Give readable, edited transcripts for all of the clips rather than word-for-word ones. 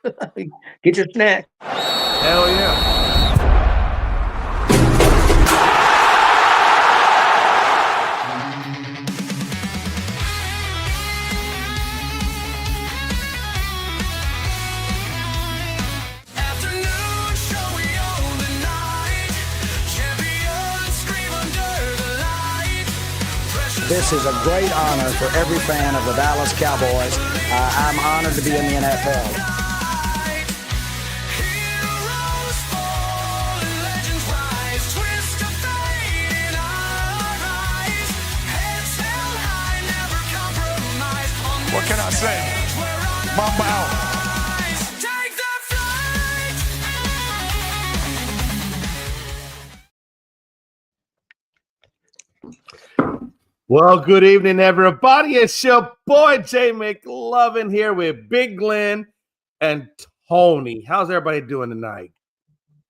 Get your snack. Hell yeah. This is a great honor for every fan of the Dallas Cowboys. I'm honored to be in the NFL. What can I say? Mamba out. Well, good evening, everybody. It's your boy Jay McLovin here with Big Glenn and Tony. How's everybody doing tonight?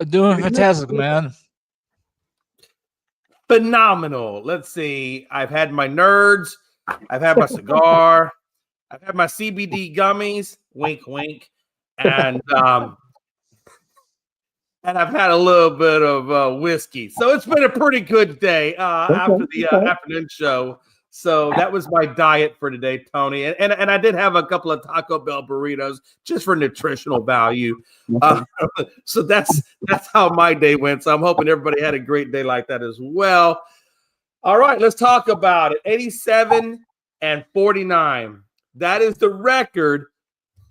Doing fantastic, man. Phenomenal. Let's see. I've had my nerds. I've had my cigar. I've had my CBD gummies. Wink, wink. And I've had a little bit of whiskey. So it's been a pretty good day after the afternoon show. So that was my diet for today, Tony. And I did have a couple of Taco Bell burritos just for nutritional value. So that's how my day went. So I'm hoping everybody had a great day like that as well. All right, let's talk about it. 87-49. That is the record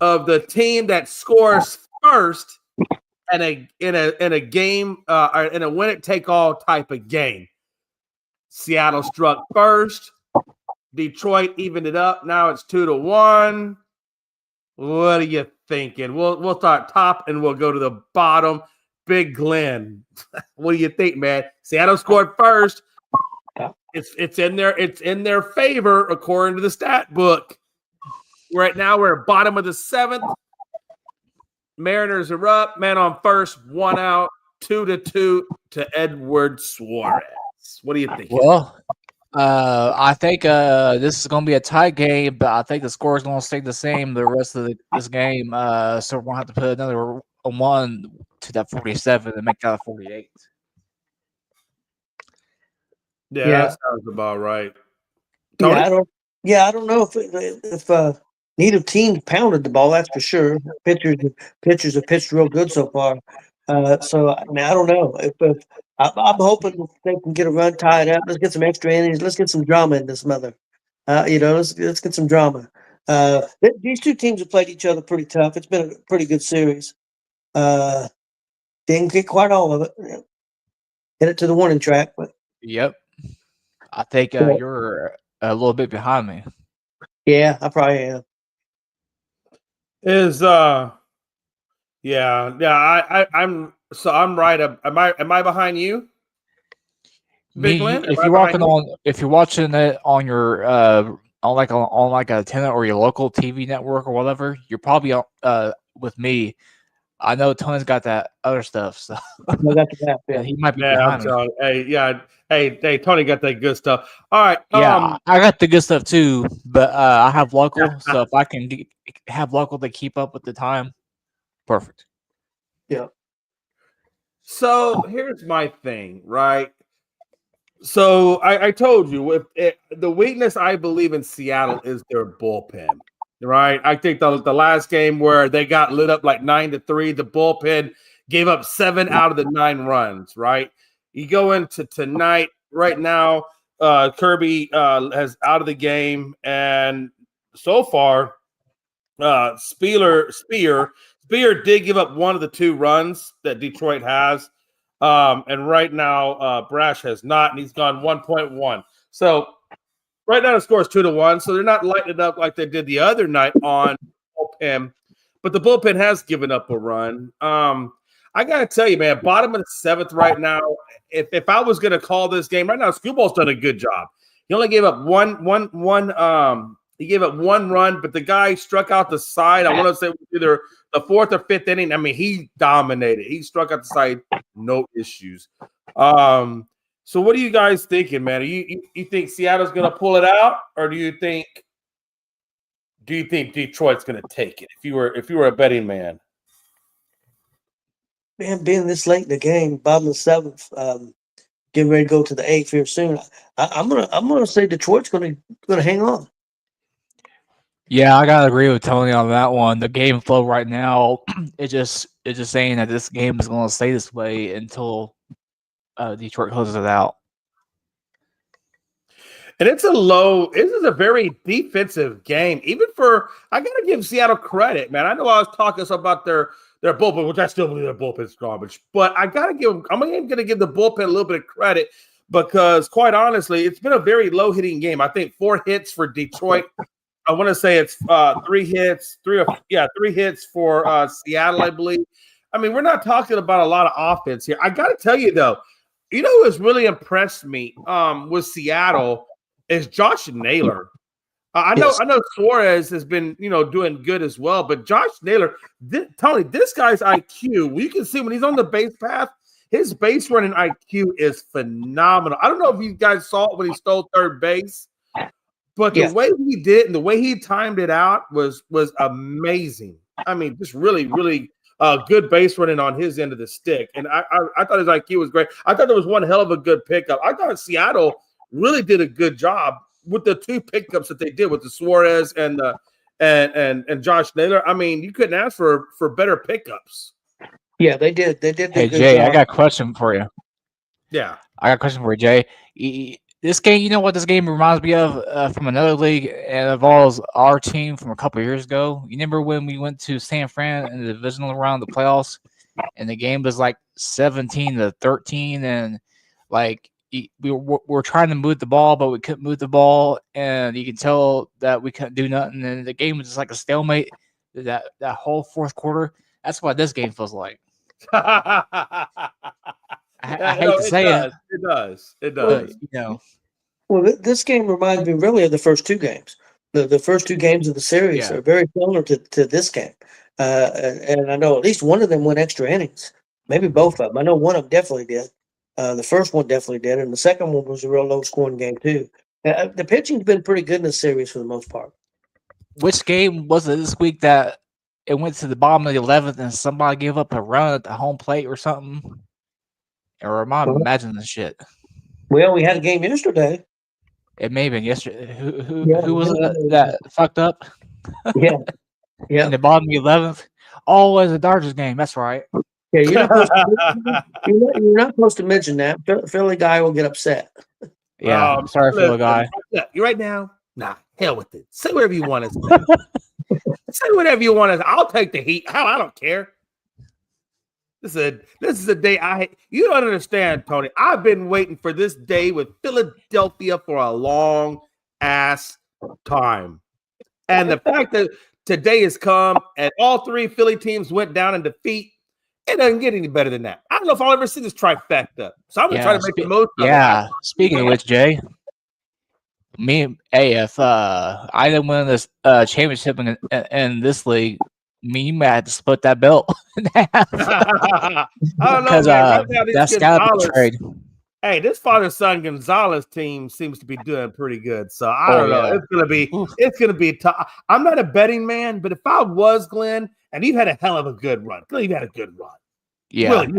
of the team that scores first in a game, or in a win-it-take-all type of game. Seattle struck first. Detroit evened it up. Now it's 2-1. What are you thinking? We'll start top and we'll go to the bottom. Big Glenn, what do you think, man? Seattle scored first. It's in their favor according to the stat book. Right now we're at bottom of the seventh. Mariners are up. Man on first, 1 out, 2-2 to Edward Suarez. What do you think? Well, I think this is going to be a tight game, but I think the score is going to stay the same the rest of this game. So we're going to have to put another 1 to that 47 and make that a 48. Yeah, that sounds about right. Tony? I don't know if neither team pounded the ball. That's for sure. Pitchers have pitched real good so far. So I mean, I don't know if I'm hoping they can get a run tied up. Let's get some extra innings. Let's get some drama in this mother. Let's get some drama. These two teams have played each other pretty tough. It's been a pretty good series. Didn't get quite all of it. Hit it to the warning track, but yep. I think you're a little bit behind me. Yeah, I probably am. I'm right. Am I behind you? Big Glenn? If you're watching it on your on like a tenant or your local TV network or whatever, you're probably with me. I know Tony's got that other stuff, so he might be behind me. Hey, Tony got that good stuff. All right, I got the good stuff too, but I have local, so if I can have local to keep up with the time, perfect. Yeah. So here's my thing, right? So I told you, the weakness I believe in Seattle is their bullpen. Right, I think the last game where they got lit up like 9-3, the bullpen gave up 7 out of the 9 runs. Right, you go into tonight. Right now, Kirby has out of the game, and so far, Spear did give up 1 of the 2 runs that Detroit has, and right now Brash has not, and he's gone 1.1. So. Right now, the score is 2-1, so they're not lighting it up like they did the other night on bullpen. But the bullpen has given up a run. I gotta tell you, man, bottom of the 7th right now. If I was gonna call this game right now, Screwball's done a good job. He only gave up one. He gave up 1 run, but the guy struck out the side. I want to say it was either the 4th or 5th inning. I mean, he dominated. He struck out the side, no issues. So what are you guys thinking, man? You think Seattle's going to pull it out, or do you think Detroit's going to take it? If you were a betting man, man, being this late in the game, bottom of the seventh, getting ready to go to the eighth here soon. I'm gonna say Detroit's gonna hang on. Yeah, I gotta agree with Tony on that one. The game flow right now, it's just saying that this game is going to stay this way until Detroit closes it out. And it's this is a very defensive game. Even for, I got to give Seattle credit, man. I know I was talking about their bullpen, which I still believe their bullpen's garbage. But I'm going to give the bullpen a little bit of credit because, quite honestly, it's been a very low-hitting game. I think 4 hits for Detroit. I want to say it's 3 hits, 3 hits for Seattle, I believe. I mean, we're not talking about a lot of offense here. I got to tell you, though, you know what's really impressed me with Seattle is Josh Naylor. I know Suarez has been, doing good as well, but Josh Naylor, Tony, this guy's IQ, you can see when he's on the base path, his base running IQ is phenomenal. I don't know if you guys saw it when he stole third base, but the way he did and the way he timed it out was amazing. I mean, just really, really good base running on his end of the stick. And I thought his IQ was great. I thought there was one hell of a good pickup. I thought Seattle really did a good job with the 2 pickups that they did with the Suarez and Josh Naylor. I mean, you couldn't ask for better pickups. Yeah, they did. They did. Hey, Jay, I got a question for you. Yeah. I got a question for you, Jay. This game, you know what this game reminds me of from another league, and it involves our team from a couple of years ago. You remember when we went to San Fran in the divisional round of the playoffs, and the game was like 17-13, and like we were trying to move the ball, but we couldn't move the ball, and you can tell that we couldn't do nothing, and the game was just like a stalemate. That whole fourth quarter. That's what this game feels like. I hate to say it. It does. But, Well, this game reminds me really of the first 2 games. The first 2 games of the series are very similar to this game. And I know at least one of them went extra innings. Maybe both of them. I know one of them definitely did. The first one definitely did. And the second one was a real low-scoring game, too. The pitching's been pretty good in this series for the most part. Which game was it this week that it went to the bottom of the 11th and somebody gave up a run at the home plate or something? Or am I imagining this shit? Well, we had a game yesterday. It may have been yesterday. Who was it that fucked up? Yeah. In the bottom of the 11th? Oh, it was a Dodgers game. That's right. Yeah, you're not supposed to mention that. Philly guy will get upset. Yeah, I'm sorry, Philly guy. You right now? Nah, hell with it. Say whatever you want to say. Say whatever you want to say. I'll take the heat. I don't care. This is a day you don't understand, Tony. I've been waiting for this day with Philadelphia for a long ass time. And the fact that today has come and all 3 Philly teams went down in defeat, it doesn't get any better than that. I don't know if I'll ever see this trifecta. So I'm gonna try to make the most of it. Yeah. Speaking of which, Jay, if I didn't win this championship in this league, you might have to split that belt in half. I don't know, because that's gotta be trade. Hey, this father-son Gonzalez team seems to be doing pretty good. So I don't know. It's gonna be tough. I'm not a betting man, but if I was, Glenn, and you've had a hell of a good run. Glenn, you've had a good run. Yeah. Really,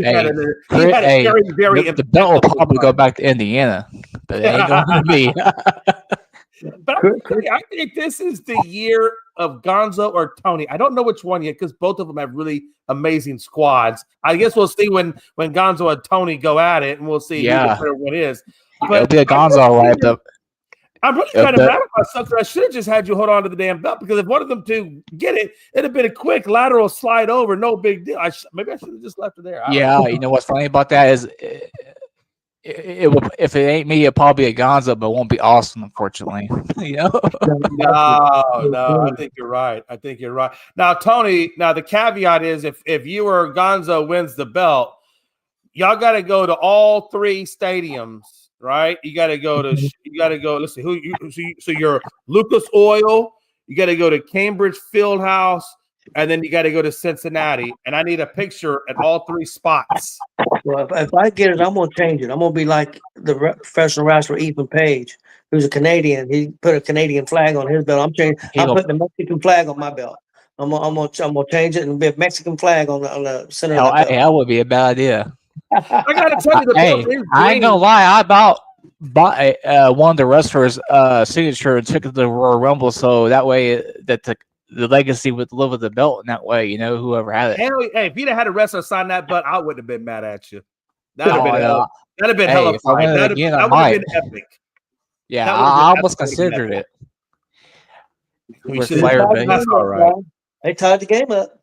the belt will probably go back to Indiana, but it ain't going to be. But I think this is the year of Gonzo or Tony. I don't know which one yet because both of them have really amazing squads. I guess we'll see when Gonzo and Tony go at it, and we'll see who the better one is. But it'll be a Gonzo wrapped up. I'm really kind of mad at myself because I should have just had you hold on to the damn belt because if one of them two get it, it'd have been a quick lateral slide over, no big deal. Maybe I should have just left it there. You know what's funny about that is it will, if it ain't me, it'll probably be a Gonzo, but it won't be Austin, unfortunately. No, I think you're right. Now, Tony, the caveat is if you or Gonzo wins the belt, y'all got to go to all 3 stadiums. Right, you got to go. Let's see so you're Lucas Oil. You got to go to Cambridge Fieldhouse, and then you got to go to Cincinnati. And I need a picture at all 3 spots. Well, if I get it, I'm gonna change it. I'm gonna be like the professional wrestler Ethan Page, who's a Canadian. He put a Canadian flag on his belt. I'm putting the Mexican flag on my belt. I'm gonna change it and be a Mexican flag on the center Hell, of that belt. that would be a bad idea. I gotta tell you, the Hey, belt is I ain't gonna green. lie. I bought one of the wrestlers' signature and took it to the Royal Rumble, so that way that the legacy would live with the belt in that way. You know, whoever had it. Hell, hey, if you'd have had a wrestler sign that belt, I wouldn't have been mad at you. That'd have been Oh, that'd have been hey, hella if I fine. win it again, I That would have might. been epic. Yeah, That would've been I almost epic. considered it. We With should- Flair, They tied the baby. That's game all up, right. bro. They tied the game up.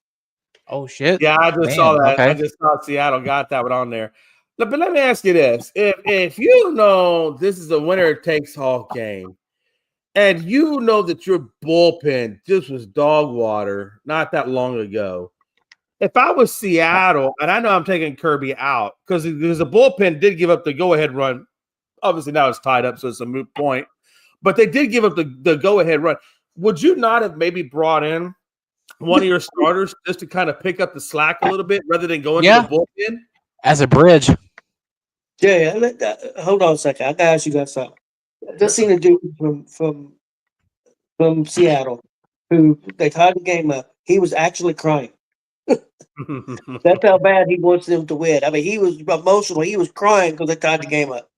Oh shit! Yeah, I just saw Man, that. I okay. just saw Seattle got that one on there. But let me ask you this: if you know this is a winner takes all game, and you know that your bullpen just was dog water not that long ago, if I was Seattle, and I know I'm taking Kirby out because the bullpen did give up the go-ahead run. Obviously now it's tied up, so it's a moot point. But they did give up the go-ahead run. Would you not have maybe brought in one of your starters just to kind of pick up the slack a little bit rather than going to the bullpen? As a bridge. Yeah, hold on a second. I gotta ask you guys something. Just seen a dude from Seattle who they tied the game up. He was actually crying. That's how bad he wants them to win. I mean, he was emotional. He was crying because they tied the game up.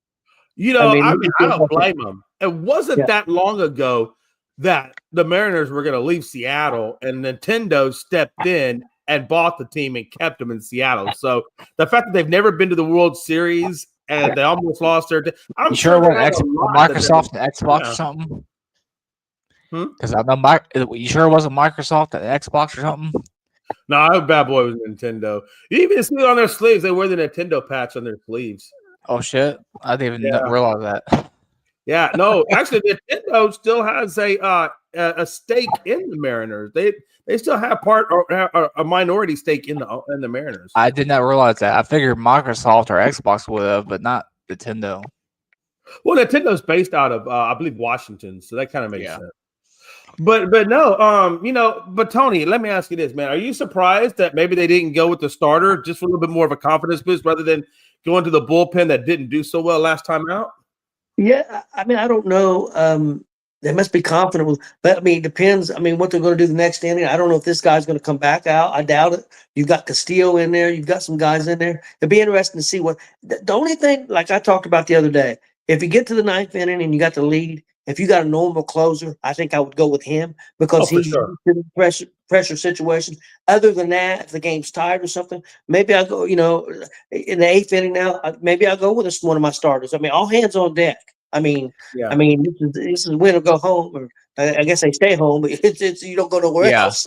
You know, I he don't blame him. It wasn't Yeah. that long ago that the Mariners were going to leave Seattle, and Nintendo stepped in and bought the team and kept them in Seattle. So the fact that they've never been to the World Series and they almost lost their, I'm You sure sure it they had wasn't a lot that Microsoft and Xbox yeah. or something? Hmm? Because I know you sure it wasn't Microsoft and Xbox or something? No, bad boy was Nintendo. You even see it on their sleeves. They wear the Nintendo patch on their sleeves. Oh shit! I didn't even Yeah. realize that. Yeah, no, actually, Nintendo still has a stake in the Mariners. They still have part or a minority stake in the Mariners. I did not realize that. I figured Microsoft or Xbox would have, but not Nintendo. Well, Nintendo's based out of I believe Washington, so that kind of makes Yeah. sense. But no, but Tony, let me ask you this, man. Are you surprised that maybe they didn't go with the starter just for a little bit more of a confidence boost rather than going to the bullpen that didn't do so well last time out? Yeah, I mean, I don't know. They must be confident with, but I mean, it depends. I mean, what they're going to do the next inning. I don't know if this guy's going to come back out. I doubt it. You've got Castillo in there. You've got some guys in there. It'd be interesting to see what the only thing, like I talked about the other day, if you get to the ninth inning and you got the lead, if you got a normal closer, I think I would go with him because for he's sure. in the pressure situation. Other than that, if the game's tied or something, maybe I go, in the eighth inning now, maybe I'll go with one of my starters. I mean, all hands on deck. I mean, Yeah. this is win or go home, or I guess they stay home, but it's you don't go nowhere Yeah. else.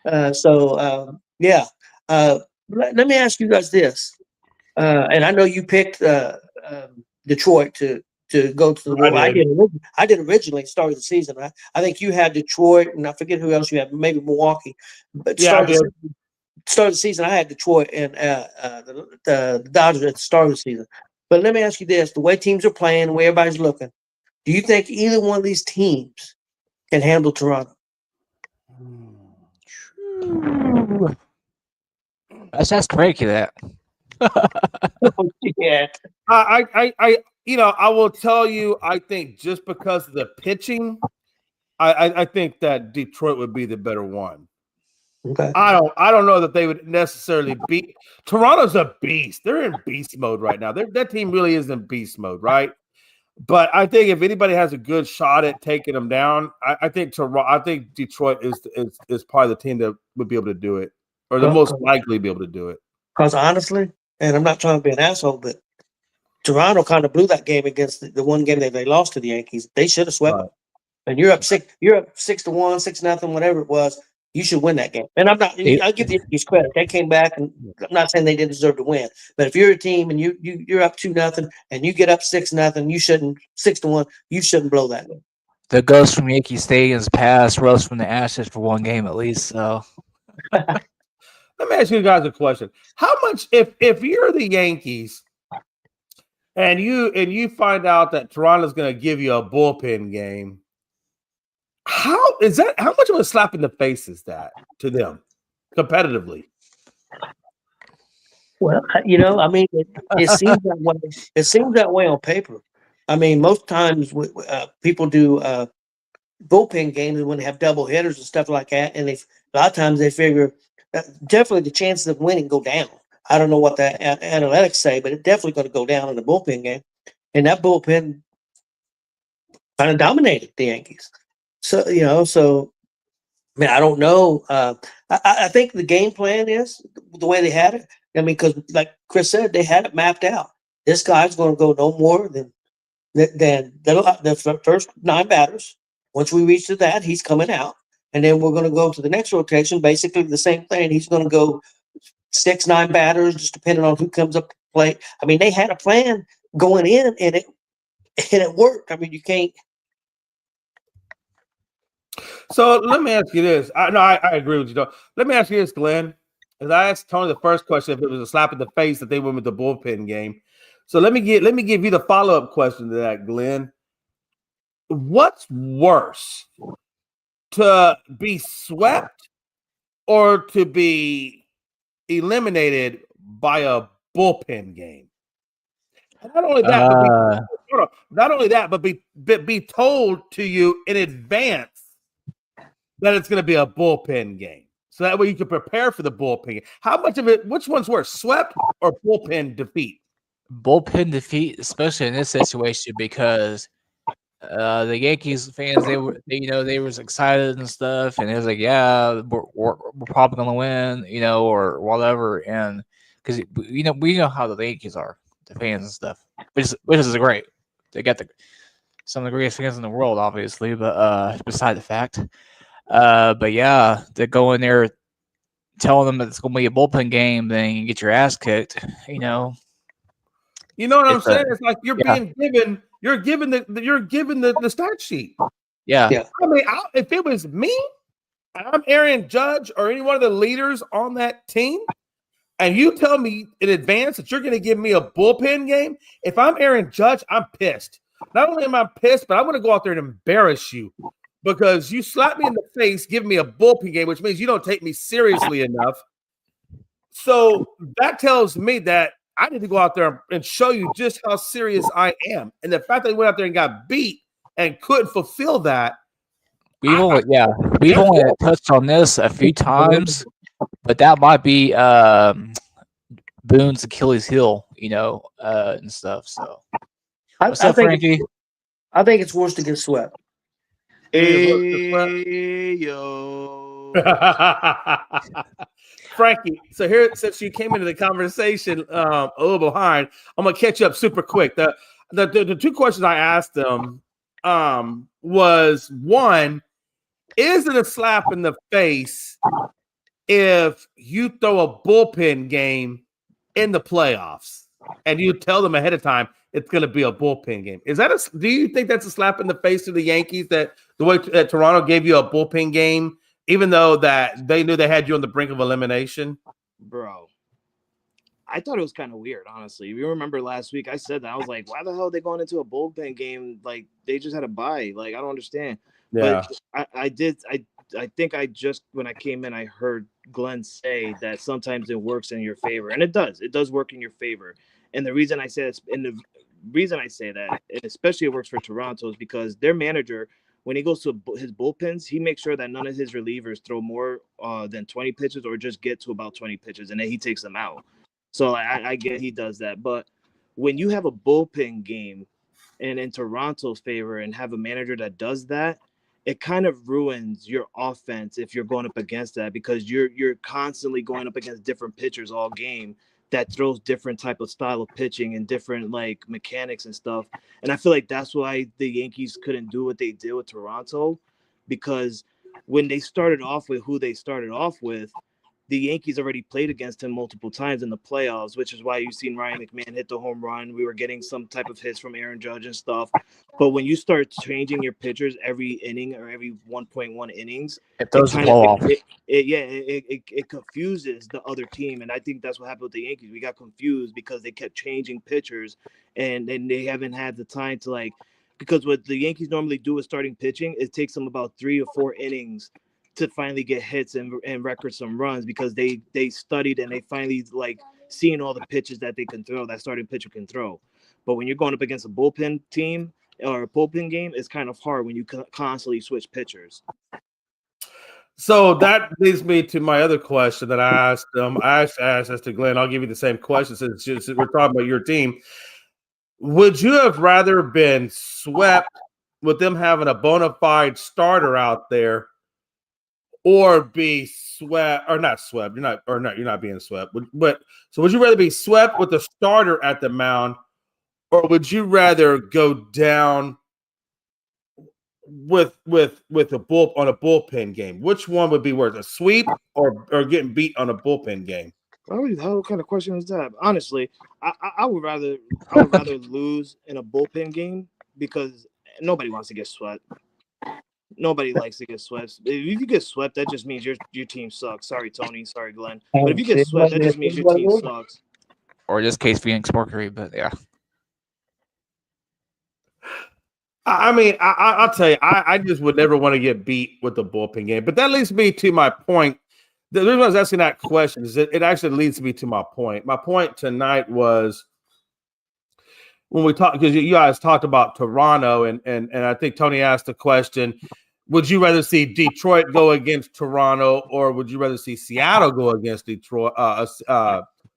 Let me ask you guys this, and I know you picked Detroit to go to the World. I did originally start of the season. I think you had Detroit, and I forget who else you had, maybe Milwaukee. But start of the season, I had Detroit and the Dodgers at the start of the season. But let me ask you this: the way teams are playing, the way everybody's looking, do you think either one of these teams can handle Toronto? Let's ask Frankie that. Yeah. I will tell you, I think just because of the pitching, I think that Detroit would be the better one. Okay. I don't know that they would necessarily beat Toronto's a beast. They're in beast mode right now. That team really is in beast mode, right? But I think if anybody has a good shot at taking them down, I think Detroit is probably the team that would be able to do it, or the most likely be able to do it. Because honestly, and I'm not trying to be an asshole, but Toronto kind of blew that game against the one game that they lost to the Yankees. They should have swept them. And you're up 6-1, 6-0, whatever it was. You should win that game. And I'll give the Yankees credit. They came back, and I'm not saying they didn't deserve to win. But if you're a team and you're up 2-0 and you get up 6-0, you shouldn't 6-1. You shouldn't blow that game. The ghost from Yankee Stadium's past rose from the ashes for one game at least. So let me ask you guys a question: how much, if you're the Yankees, and you find out that Toronto's going to give you a bullpen game? How much of a slap in the face is that to them competitively? Well, I mean, it seems that way. It seems that way on paper. I mean, most times people do bullpen games when they have double hitters and stuff like that, and a lot of times they figure definitely the chances of winning go down. I don't know what the analytics say, but it's definitely going to go down in the bullpen game. And that bullpen kind of dominated the Yankees. So, I mean, I don't know. I think the game plan is the way they had it. I mean, because like Chris said, they had it mapped out. This guy's going to go no more than the first 9 batters. Once we reach to that, he's coming out. And then we're going to go to the next rotation, basically the same thing. He's going to go 6, 9 batters, just depending on who comes up to play. I mean, they had a plan going in, and it worked. I mean, you can't. So let me ask you this. I agree with you, though. Let me ask you this, Glenn. As I asked Tony the first question, if it was a slap in the face that they went with the bullpen game. So let me give you the follow-up question to that, Glenn. What's worse, to be swept or to be eliminated by a bullpen game? Not only that, but be told to you in advance that it's going to be a bullpen game, so that way you can prepare for the bullpen game. How much of it? Which one's worse, swept or bullpen defeat? Bullpen defeat, especially in this situation, because the Yankees fans they was excited and stuff, and it was like, yeah, we're probably gonna win, or whatever, and because we know how the Yankees are, the fans and stuff, which is great. They got some of the greatest fans in the world, obviously, but beside the fact, but yeah, they go in there telling them that it's gonna be a bullpen game, then you get your ass kicked, You know what I'm saying? It's like you're given the stat sheet. Yeah. I mean, if it was me, and I'm Aaron Judge or any one of the leaders on that team, and you tell me in advance that you're going to give me a bullpen game, if I'm Aaron Judge, I'm pissed. Not only am I pissed, but I'm going to go out there and embarrass you because you slap me in the face, give me a bullpen game, which means you don't take me seriously enough. So that tells me that I need to go out there and show you just how serious I am. And the fact that he went out there and got beat and couldn't fulfill that. We've only touched on this a few times, but that might be Boone's Achilles heel, and stuff. So, what's up, Frankie? I think it's worse to get swept. Hey, yo. Frankie, so here, since you came into the conversation a little behind, I'm gonna catch you up super quick. The 2 questions I asked them was, one, is it a slap in the face if you throw a bullpen game in the playoffs and you tell them ahead of time it's going to be a bullpen game? Do you think that's a slap in the face to the Yankees that the way Toronto gave you a bullpen game, even though that they knew they had you on the brink of elimination? Bro, I thought it was kind of weird, honestly. If you remember last week, I said that. I was like, why the hell are they going into a bullpen game? Like, they just had a bye. Like, I don't understand. Yeah. But I think when I came in, I heard Glenn say that sometimes it works in your favor. And it does. It does work in your favor. And the reason I say that, and especially it works for Toronto, is because their manager, when he goes to his bullpens, he makes sure that none of his relievers throw more than 20 pitches or just get to about 20 pitches, and then he takes them out. So I get he does that. But when you have a bullpen game and in Toronto's favor and have a manager that does that, it kind of ruins your offense if you're going up against that, because you're constantly going up against different pitchers all game that throws different type of style of pitching and different like mechanics and stuff. And I feel like that's why the Yankees couldn't do what they did with Toronto, because when they started off with who they started off with, the Yankees already played against him multiple times in the playoffs, which is why you've seen Ryan McMahon hit the home run. We were getting some type of hits from Aaron Judge and stuff. But when you start changing your pitchers every inning or every 1.1 innings, it confuses the other team. And I think that's what happened with the Yankees. We got confused because they kept changing pitchers, and they haven't had the time to because what the Yankees normally do with starting pitching, it takes them about 3 or 4 innings to finally get hits and record some runs, because they studied and they finally seeing all the pitches that they can throw, that starting pitcher can throw. But when you're going up against a bullpen team or a bullpen game, it's kind of hard when you constantly switch pitchers. So that leads me to my other question that I asked them. I actually asked this to Glenn. I'll give you the same question since we're talking about your team. Would you have rather been swept with them having a bona fide starter out there, or be swept or not swept? You're not being swept. But so would you rather be swept with the starter at the mound, or would you rather go down with a bullpen game? Which one would be worse, a sweep or getting beat on a bullpen game? What the hell kind of question is that? Honestly, I would rather lose in a bullpen game because nobody wants to get swept. Nobody likes to get swept. If you get swept, that just means your team sucks. Sorry, Tony. Sorry, Glenn. But if you get swept, that just means your team sucks. Or in this case, Phoenix Mercury. But yeah. I mean, I'll tell you, I just would never want to get beat with the bullpen game. But that leads me to my point. The reason I was asking that question is it actually leads me to my point. My point tonight was when we talked, because you guys talked about Toronto, and I think Tony asked the question, would you rather see Detroit go against Toronto, or would you rather see Seattle go against Detroit?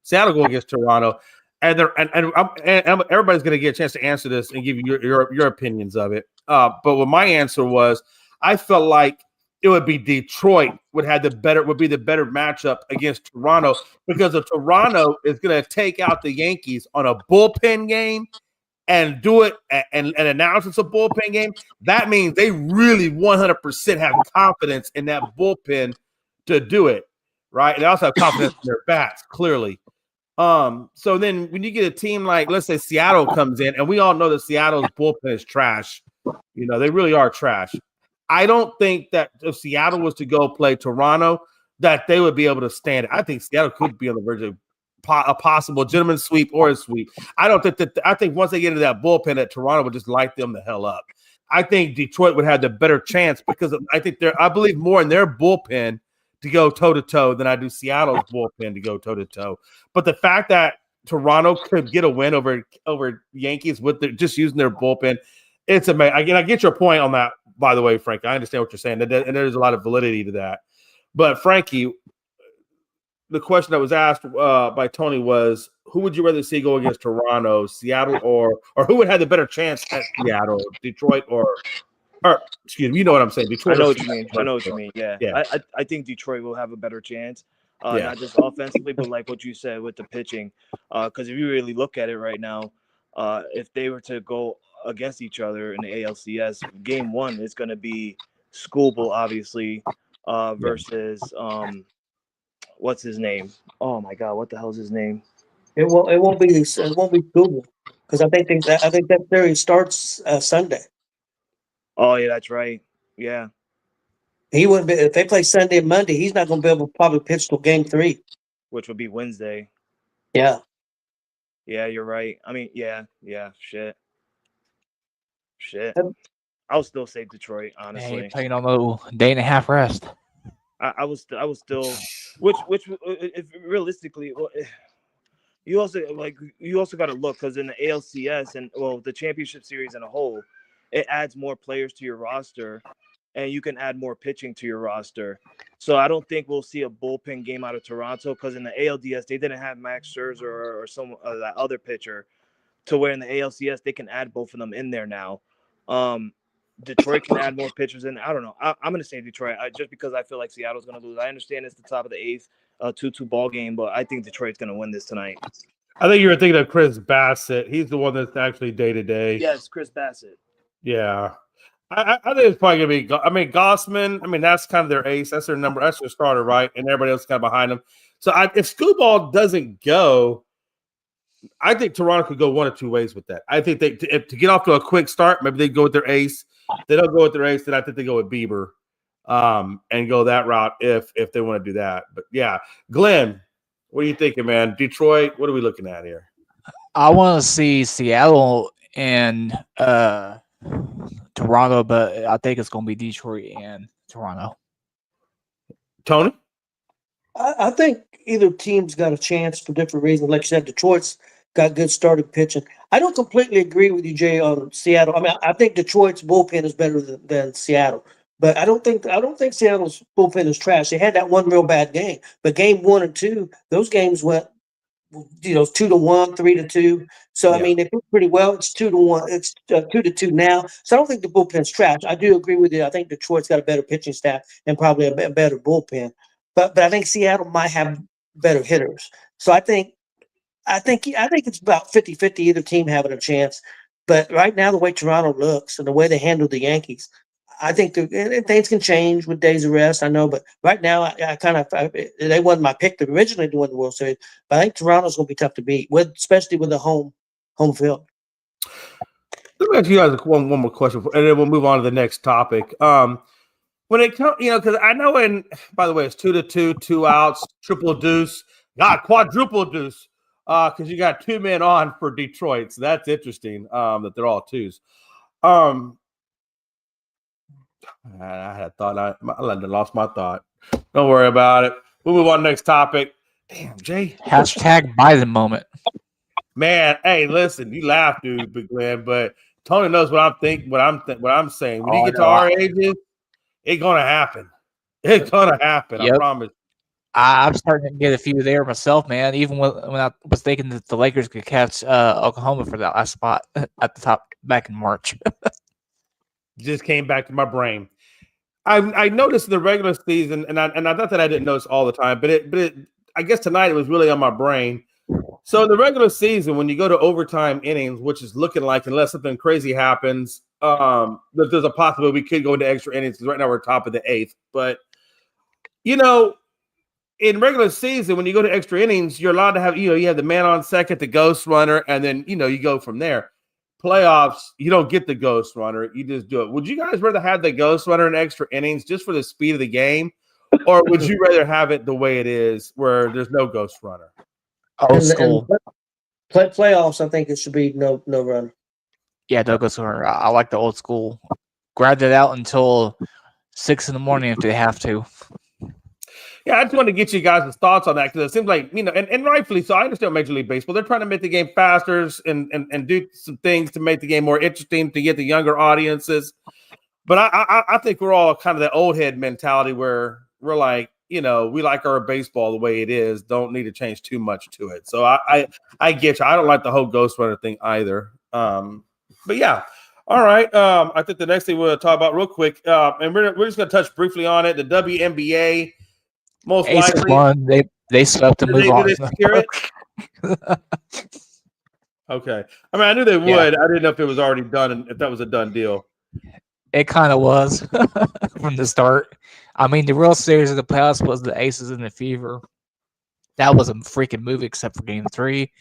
Seattle go against Toronto, and everybody's going to get a chance to answer this and give you your opinions of it. But what my answer was, I felt like it would be Detroit would be the better matchup against Toronto, because if Toronto is going to take out the Yankees on a bullpen game and do it and announce it's a bullpen game, that means they really 100% have confidence in that bullpen to do it, right? And they also have confidence in their bats, clearly. So then when you get a team like, let's say Seattle comes in, and we all know that Seattle's bullpen is trash. They really are trash. I don't think that if Seattle was to go play Toronto, that they would be able to stand it. I think Seattle could be on the verge of a possible gentleman's sweep or a sweep. I think once they get into that bullpen, that Toronto would just light them the hell up. I think Detroit would have the better chance because I believe more in their bullpen to go toe-to-toe than I do Seattle's bullpen to go toe-to-toe. But the fact that Toronto could get a win over Yankees with just using their bullpen, it's amazing. I get your point on that, by the way, Frank. I understand what you're saying, and there's a lot of validity to that. But, Frankie, the question that was asked by Tony was, who would you rather see go against Toronto, Seattle, or who would have the better chance at Seattle, Detroit, or excuse me, you know what I'm saying? Detroit. I know what you mean. Yeah. I think Detroit will have a better chance, not just offensively, but like what you said with the pitching. Because if you really look at it right now, if they were to go against each other in the ALCS, game one is going to be Skubal, obviously, versus what's his name? Oh my God, what the hell's his name? It won't be Skubal, because I think that series starts Sunday. Oh yeah, that's right. Yeah, he wouldn't be if they play Sunday and Monday. He's not going to be able to probably pitch till game 3, which would be Wednesday. Yeah, you're right. I mean, yeah, shit. I'll still say Detroit, honestly. Hey, playing on a day and a half rest. I was still, which if realistically, you also got to look, because in the ALCS and the championship series in a whole, it adds more players to your roster, and you can add more pitching to your roster. So I don't think we'll see a bullpen game out of Toronto, because in the ALDS they didn't have Max Scherzer or some that other pitcher, to where in the ALCS they can add both of them in there now. Detroit can add more pitchers in. I don't know. I'm going to say Detroit just because I feel like Seattle's going to lose. I understand it's the top of the 8th, 2-2 ball game, but I think Detroit's going to win this tonight. I think you were thinking of Chris Bassett. He's the one that's actually day-to-day. Yes, Chris Bassett. Yeah. I think it's probably going to be Gausman. That's kind of their ace. That's their number. That's their starter, right? And everybody else kind of behind them. So if Skubal doesn't go, I think Toronto could go one or two ways with that. I think to get off to a quick start, maybe they go with their ace. They don't go with their ace, then I think they go with Bieber and go that route if they want to do that. But, yeah. Glenn, what are you thinking, man? Detroit, what are we looking at here? I want to see Seattle and Toronto, but I think it's going to be Detroit and Toronto. Tony? I think either team's got a chance for different reasons. Like you said, Detroit's got good starting pitching. I don't completely agree with you, Jay, on Seattle. I think Detroit's bullpen is better than Seattle. But I don't think Seattle's bullpen is trash. They had that one real bad game, but game 1 and 2, those games went 2-1, 3-2. So I Yeah. mean, they put pretty well. It's 2-1. It's 2-2 now. So I don't think the bullpen's trash. I do agree with you. I think Detroit's got a better pitching staff and probably a better bullpen. But I think Seattle might have better hitters. So I think it's about 50-50 either team having a chance. But right now, the way Toronto looks and the way they handle the Yankees, I think things can change with days of rest. I know, but right now, they wasn't my pick originally to win the World Series. But I think Toronto's going to be tough to beat, especially with the home field. Let me ask you guys one more question, and then we'll move on to the next topic. When it comes, because I know, by the way, it's 2-2, 2 outs, triple deuce, quadruple deuce, because you got 2 men on for Detroit. So that's interesting that they're all twos. I had a thought. I lost my thought. Don't worry about it. We'll move on to the next topic. Damn, Jay. Hashtag by the moment. Man, hey, listen, you laugh, dude, Big Glenn, but Tony knows what I'm thinking, what I'm saying. When you get to our ages, it's gonna happen. It's gonna happen. Yep. I promise. I'm starting to get a few there myself, man. Even when I was thinking that the Lakers could catch Oklahoma for that last spot at the top back in March. Just came back to my brain. I noticed in the regular season, and I thought that I didn't notice all the time, but I guess tonight it was really on my brain. So in the regular season, when you go to overtime innings, which is looking like, unless something crazy happens, that there's a possibility we could go into extra innings because right now we're top of the 8th. But in regular season, when you go to extra innings, you're allowed to have, you have the man on second, the ghost runner, and then you go from there. Playoffs, you don't get the ghost runner. You just do it. Would you guys rather have the ghost runner in extra innings just for the speed of the game? Or would you rather have it the way it is where there's no ghost runner? Old school. Playoffs, I think it should be no runner. Yeah, no ghost runner. I like the old school. Grab it out until 6 a.m. if they have to. Yeah, I just want to get you guys' thoughts on that because it seems like, and rightfully so. I understand Major League Baseball. They're trying to make the game faster and do some things to make the game more interesting to get the younger audiences. But I think we're all kind of the old head mentality where we're like, we like our baseball the way it is. Don't need to change too much to it. So I get you. I don't like the whole ghost runner thing either. But yeah. All right. I think the next thing we'll talk about real quick, and we're just going to touch briefly on it. The WNBA. Most Ace likely, won. They swept and move on. Okay. I mean, I knew they would. Yeah. I didn't know if it was already done and if that was a done deal. It kind of was from the start. I mean, the real series of the playoffs was the Aces and the Fever. That was a freaking movie, except for Game 3.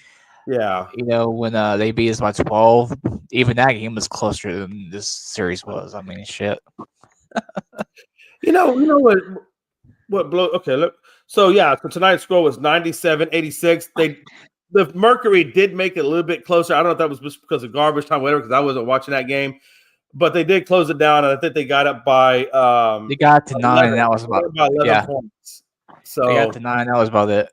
Yeah. When they beat us by 12. Even that game was closer than this series was. I mean, shit. You know what blow? Okay, look. So tonight's score was 97-86. The Mercury did make it a little bit closer. I don't know if that was just because of garbage time, whatever, because I wasn't watching that game. But they did close it down, and I think they got up by they got to 9, and that was about 11 points. So they got to 9, that was about it.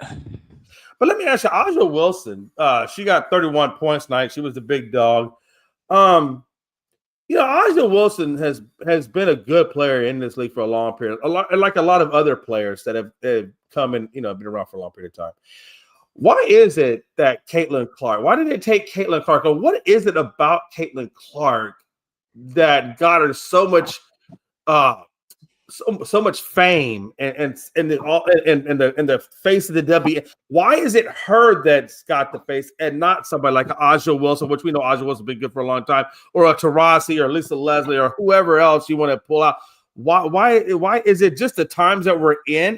But let me ask you, Aja Wilson, she got 31 points tonight. She was the big dog. Aja Wilson has been a good player in this league for a long period. Like a lot of other players that have come and been around for a long period of time. Why is it that Caitlin Clark? Why did it take Caitlin Clark? Or what is it about Caitlin Clark that got her so much, so much fame and the face of the W? Why is it her that's got the face and not somebody like Aja Wilson, which we know Aja Wilson has been good for a long time, or a Taurasi or Lisa Leslie or whoever else you want to pull out? Why is it just the times that we're in?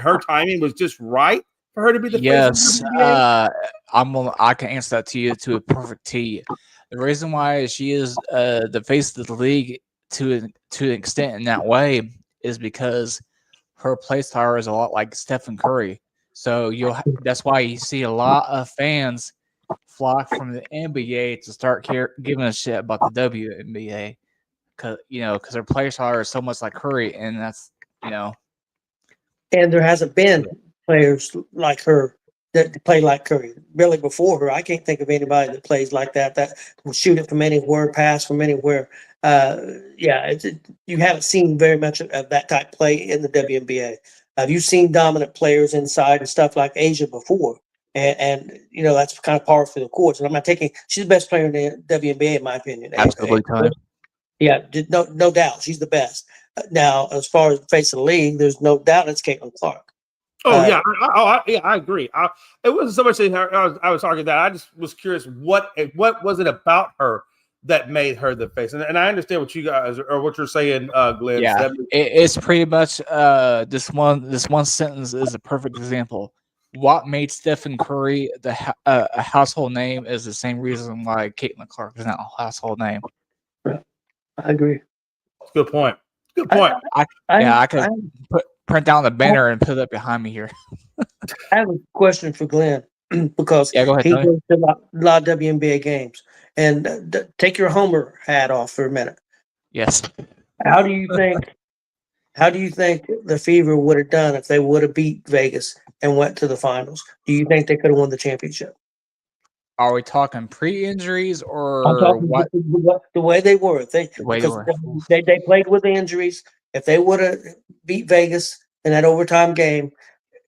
Her timing was just right for her to be the yes. face of the NBA? I can answer that to you to a perfect T. The reason why she is the face of the league to an extent in that way is because her play style is a lot like Stephen Curry. So that's why you see a lot of fans flock from the NBA to start giving a shit about the WNBA because her play style is so much like Curry, and that's And there hasn't been players like her that play like Curry. Really, before her, I can't think of anybody that plays like that will shoot it from anywhere, pass from anywhere. Yeah, you haven't seen very much of that type play in the WNBA. You've seen dominant players inside and stuff like Asia before, and that's kind of par for the course. And I'm not taking she's the best player in the WNBA in my opinion. Absolutely, Tony. Yeah, no doubt she's the best. Now, as far as the face of the league, there's no doubt it's Caitlin Clark. Oh yeah, I agree. It wasn't so much that I was arguing that. I just was curious what was it about her that made her the face, and I understand what you guys or what you're saying, Glenn. Yeah, it's pretty much this one sentence is a perfect example. What made Stephen Curry a household name is the same reason why Caitlin Clark is not a household name. I agree. Good point. Good point. I could print down the banner and put it up behind me here. I have a question for Glenn because go ahead, he Tony. goes to a lot of WNBA games. And take your Homer hat off for a minute. Yes. How do you think the Fever would have done if they would have beat Vegas and went to the finals? Do you think they could have won the championship? Are we talking pre-injuries or I'm talking what? The way they were. They played with the injuries. If they would have beat Vegas in that overtime game,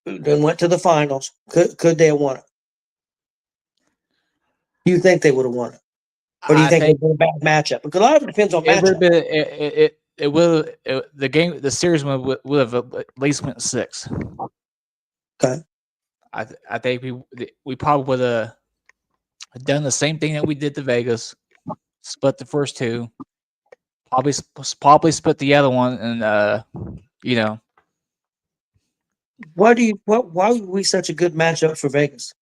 then went to the finals, could they have won it? Do you think they would have won it? Or do you think it was a bad matchup? Because a lot of it depends on matchup. The series would have at least went 6. Okay. I think we probably would have done the same thing that we did to Vegas, split the first 2, probably split the other one, and Why were we such a good matchup for Vegas?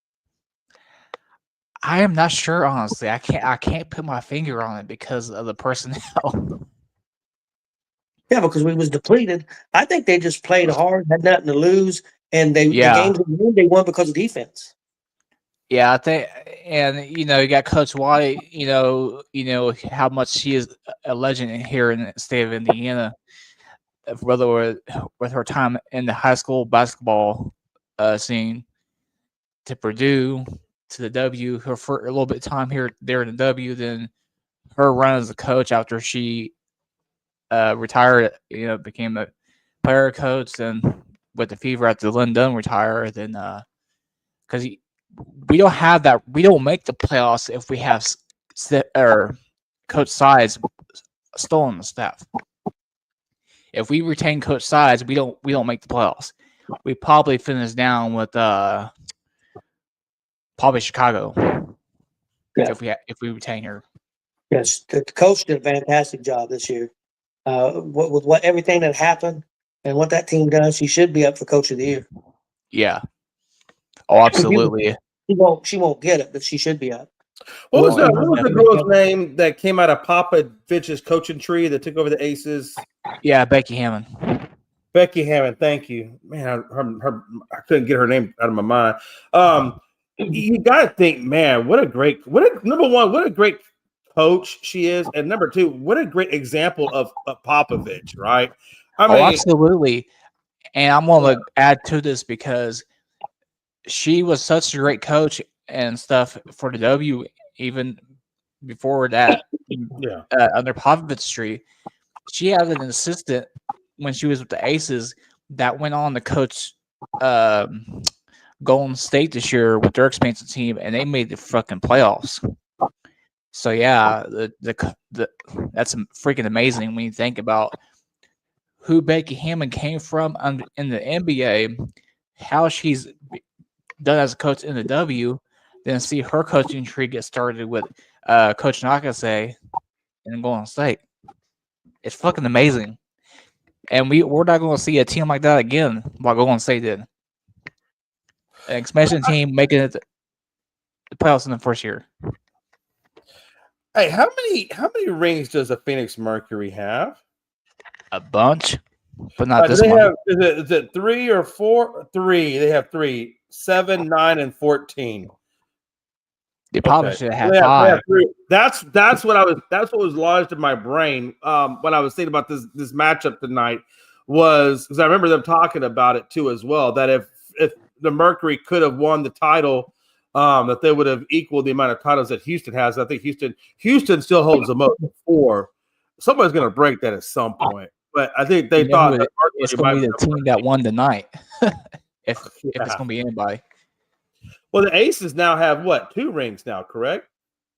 I am not sure, honestly. I can't put my finger on it because of the personnel. Yeah, because we was depleted. I think they just played hard, had nothing to lose, and the games they won because of defense. Yeah, I think, and you got Coach White. You know how much she is a legend here in the state of Indiana. Whether with her time in the high school basketball scene to Purdue, to the W, her for a little bit of time there in the W, then her run as a coach after she retired, became a player coach, then with the Fever after Lynn Dunn retired, then because we don't have that, we don't make the playoffs if we have Coach Sides still on the staff. If we retain Coach Sides, we don't make the playoffs. We probably finish down with probably Chicago. Yeah. If we retain her. Yes, the coach did a fantastic job this year. With what everything that happened and what that team does, she should be up for Coach of the Year. Yeah. Oh, absolutely. She won't get it, but she should be up. What was the girl's name that came out of Popovich's coaching tree that took over the Aces? Yeah, Becky Hammond. Becky Hammond, thank you. Man, I couldn't get her name out of my mind. You got to think, man, what a great coach she is, and number 2, what a great example of Popovich, right? I mean, absolutely. And I'm going to add to this because she was such a great coach and stuff for the W, even before that. Under Popovich tree, she had an assistant when she was with the Aces that went on to coach Golden State this year with their expansion team, and they made the fucking playoffs. So yeah, that's freaking amazing when you think about who Becky Hammond came from in the NBA, how she's done as a coach in the W, then see her coaching tree get started with Coach Nakase and Golden State. It's fucking amazing. And we're not going to see a team like that again like Golden State did. An expansion team making it the playoffs in the first year. Hey, how many rings does the Phoenix Mercury have? A bunch, but not this one. Is it 3 or 4? 3. They have 3, 7, 9, and 14. They probably should have 5. That's what was lodged in my brain when I was thinking about this matchup tonight, was because I remember them talking about it too as well, that if the Mercury could have won the title, that they would have equaled the amount of titles that Houston has. I think Houston still holds the most, 4. somebody's going to break that at some point. But I think they You know thought who that it's Mercury going to be might the team that won tonight. if it's Yeah. going to be anybody. Well, the Aces now have what, 2 rings now, correct?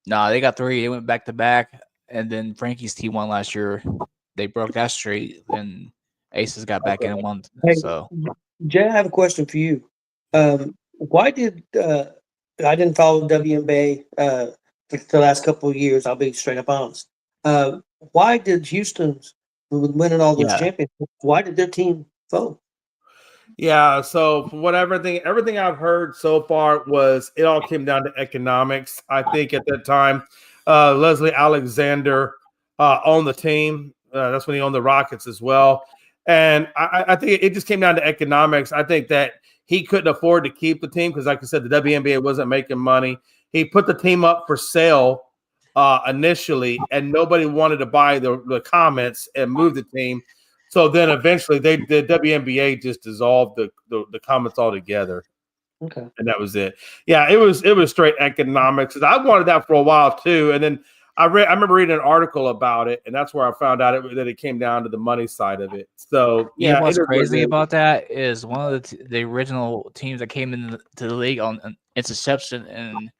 No, they got 3. They went back to back, and then Frankie's team won last year. They broke that streak, and Aces got back in and won. Hey, So Jay, I have a question for you. Why did I didn't follow WNBA the last couple of years? I'll be straight up honest. Why did Houston's winning all those Yeah. championships? Why did their team fold? Yeah, so from what everything I've heard so far was it all came down to economics. I think at that time, Leslie Alexander owned the team. That's when he owned the Rockets as well. And I think it just came down to economics. I think that he couldn't afford to keep the team because, like I said, the WNBA wasn't making money. He put the team up for sale initially, and nobody wanted to buy the comments and move the team. So then eventually the WNBA just dissolved the comments altogether. Okay. And that was it. Yeah, it was straight economics. I wanted that for a while too. And then I remember reading an article about it, and that's where I found out that it came down to the money side of it. So yeah, what's it is crazy what it is. about that is one of the original teams that came into the league on its inception in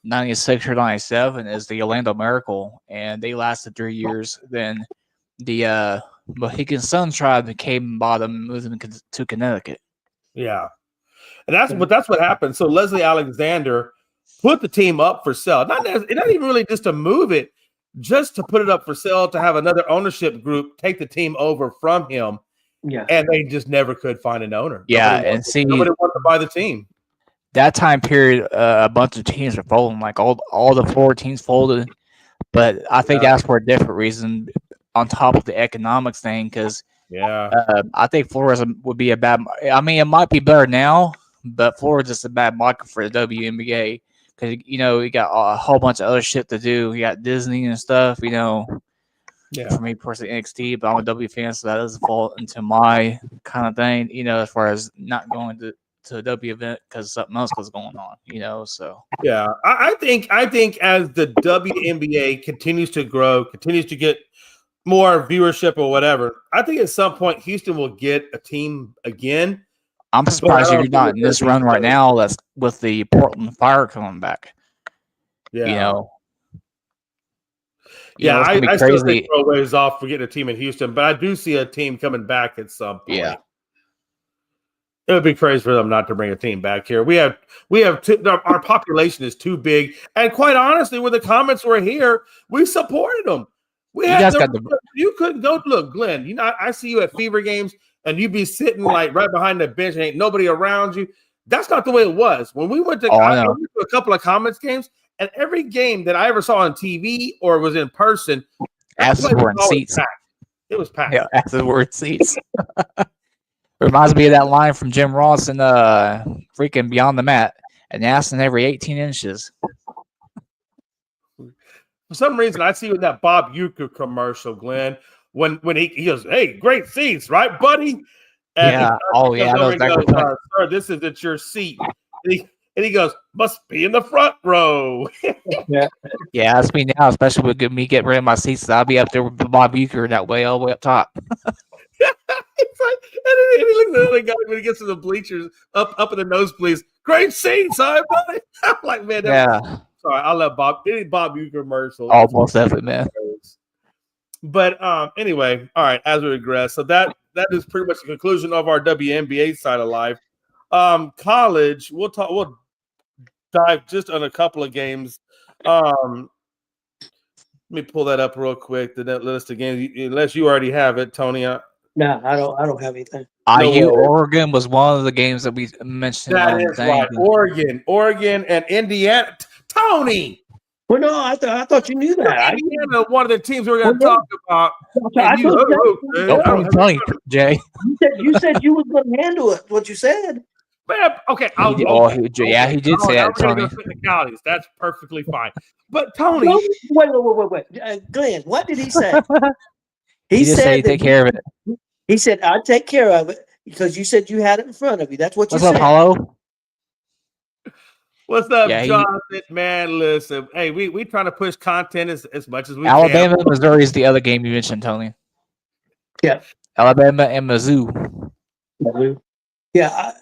96 or 97 is the Orlando Miracle, and they lasted 3 years. Then the Mohegan Sun tribe came and bought them and moved them to Connecticut. Yeah. And that's what happened. So Leslie Alexander put the team up for sale. Not even really just to move it, just to put it up for sale, to have another ownership group take the team over from him. Yeah. And they just never could find an owner. Yeah, Nobody wanted to buy the team. That time period, a bunch of teams were folding. Like all the 4 teams folded. But I think that's for a different reason, on top of the economics thing, because I think Florida would be a bad. I mean, it might be better now, but Florida's just a bad market for the WNBA because you got a whole bunch of other shit to do. You got Disney and stuff. For me personally, NXT, but I'm a W fan, so that doesn't fall into my kind of thing. As far as not going to a W event because something else was going on. So yeah, I think as the WNBA continues to grow, continues to get more viewership or whatever, I think at some point Houston will get a team again. I'm surprised you're not in this run right now. That's with the Portland Fire coming back. Yeah. Yeah, I still think throw ways off for getting a team in Houston, but I do see a team coming back at some point. Yeah. It would be crazy for them not to bring a team back here. We have our population is too big, and quite honestly, when the comments were here, we supported them. You couldn't go look, Glenn. I see you at Fever games, and you'd be sitting like right behind the bench, and ain't nobody around you. That's not the way it was when we went to. I went to a couple of Comets games, and every game that I ever saw on TV or was in person, as were in seats. Packed. It was packed. Yeah, as were in seats. Reminds me of that line from Jim Ross in freaking Beyond the Mat, an ass in every 18 inches. For some reason, I see you in that Bob Uecker commercial, Glenn, when he goes, "Hey, great seats, right, buddy?" And yeah. Oh, yeah. Sir, this isn't your seat. And he goes, "Must be in the front row." Yeah, that's me now, especially with me getting rid of my seats. I'll be up there with Bob Uecker that way, all the way up top. It's like, and he looks at the other guy when he gets to the bleachers, up in the nosebleeds. Great seats, huh, buddy? I'm like, man, sorry, I love any Bob Uecker commercial. Almost every man. But anyway, all right, as we regress, so that is pretty much the conclusion of our WNBA side of life. College, we'll dive just on a couple of games. Let me pull that up real quick, the list of games, unless you already have it, Tony. No, I don't have anything. Oregon was one of the games that we mentioned. That is right. Oregon, and Indiana. Tony. Well, no, I thought you knew that. Indiana, one of the teams we're going to talk about. Don't tell you, Jay. You said you was going to handle it. What you said. Man, okay. He did say that, Tony. Technicalities. That's perfectly fine. But Tony, wait. Glenn, what did he say? He said he'd take care of it. He said, "I'd take care of it," because you said you had it in front of you. That's what you said. What's up, Hollow? What's up, Yeah, Jonathan? Man, listen. Hey, we trying to push content as much as we Alabama can. and Missouri is the other game you mentioned, Tony. Yeah. Alabama and Mizzou. Yeah,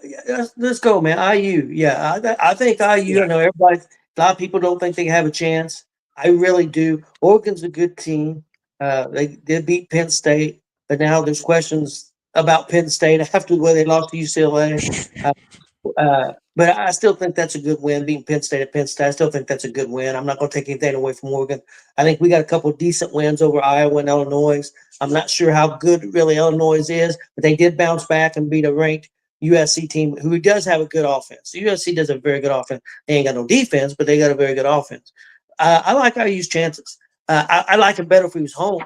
let's go, man. IU. Yeah, I think IU. Yeah. I know everybody. A lot of people don't think they have a chance. I really do. Oregon's a good team. They did beat Penn State, but now there's questions about Penn State after the way they lost to UCLA. But I still think that's a good win, beating Penn State at Penn State. I still think that's a good win. I'm not going to take anything away from Oregon. I think we got a couple of decent wins over Iowa and Illinois. I'm not sure how good really Illinois is, but they did bounce back and beat a ranked USC team who does have a good offense. USC does have a very good offense. They ain't got no defense, but they got a very good offense. I like IU's chances. I like it better if he was home.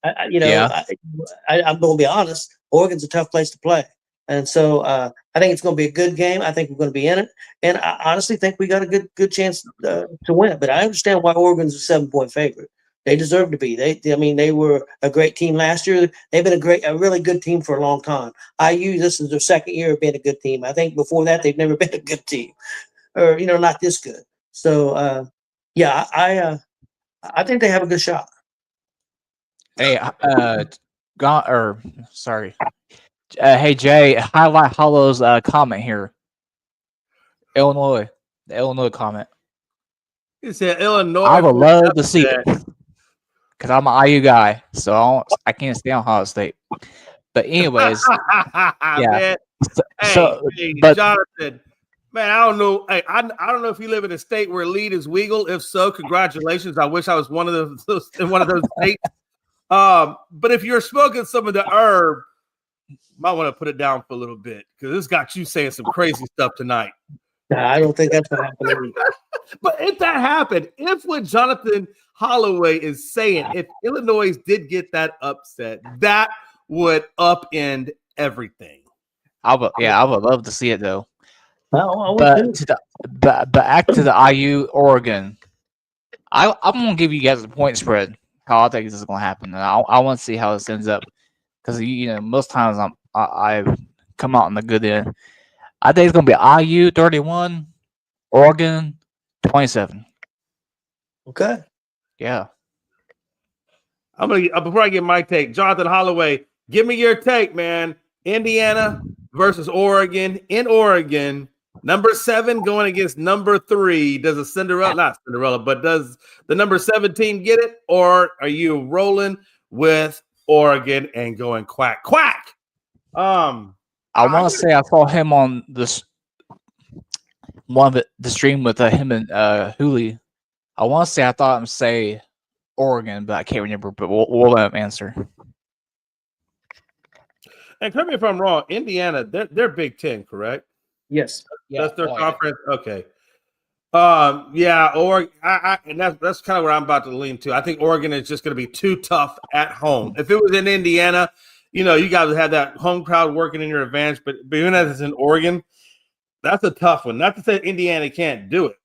I'm going to be honest. Oregon's a tough place to play. And so I think it's going to be a good game. I think we're going to be in it. And I honestly think we got a good chance to win it. But I understand why Oregon's a 7-point favorite. They deserve to be. They were a great team last year. They've been a really good team for a long time. IU, this is their second year of being a good team. I think before that, they've never been a good team, or not this good. So I think they have a good shot. Hey, hey Jay, highlight Hollow's comment here. The Illinois comment. He said Illinois. I would love to see it because I'm an IU guy, so I can't stay on Ohio State. But anyways, yeah. Man. But Jonathan, man, I don't know. Hey, I don't know if you live in a state where lead is legal. If so, congratulations. I wish I was one of those in one of those states. But if you're smoking some of the herb, might want to put it down for a little bit because this got you saying some crazy stuff tonight. Nah, I don't think that's going to happen. But if that happened, if what Jonathan Holloway is saying, if Illinois did get that upset, that would upend everything. I would love to see it though. But back to the IU Oregon. I'm gonna give you guys a point spread. How I think this is gonna happen, and I want to see how this ends up because most times I come out on the good end. I think it's gonna be IU 31, Oregon 27. Okay. Yeah. I'm gonna before I get my take, Jonathan Holloway, give me your take, man. Indiana versus Oregon in Oregon. Number 7 going against number 3. Does a not Cinderella, but does the number 17 get it? Or are you rolling with Oregon and going quack? I want to say I saw him on this the stream with him and Hooley. I want to say I thought him say Oregon, but I can't remember. But we'll let him answer. And correct me if I'm wrong. Indiana, they're Big Ten, correct? Yes. That's their conference. Okay. Oregon. And that's kind of where I'm about to lean to. I think Oregon is just going to be too tough at home. If it was in Indiana, you guys have that home crowd working in your advantage. But even as it's in Oregon, that's a tough one. Not to say Indiana can't do it.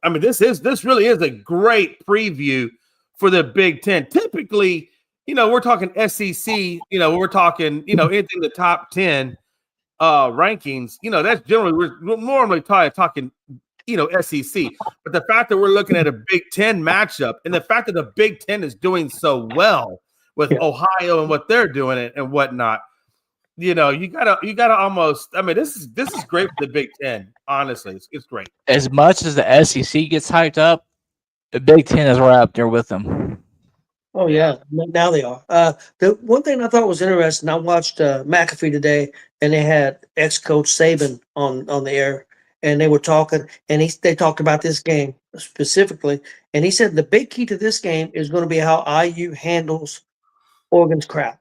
I mean, this really is a great preview for the Big Ten. Typically, we're talking SEC. We're talking anything the top 10 rankings. That's generally we're normally talking SEC. But the fact that we're looking at a Big Ten matchup, and the fact that the Big Ten is doing so well with Ohio and what they're doing and whatnot, you gotta almost. I mean, this is great for the Big Ten. Honestly, it's great. As much as the SEC gets hyped up, the Big Ten is right up there with them. Oh yeah, now they are. The one thing I thought was interesting, I watched McAfee today, and they had ex-coach Saban on the air, and they were talking, and they talked about this game specifically, and he said the big key to this game is going to be how IU handles Oregon's crowd.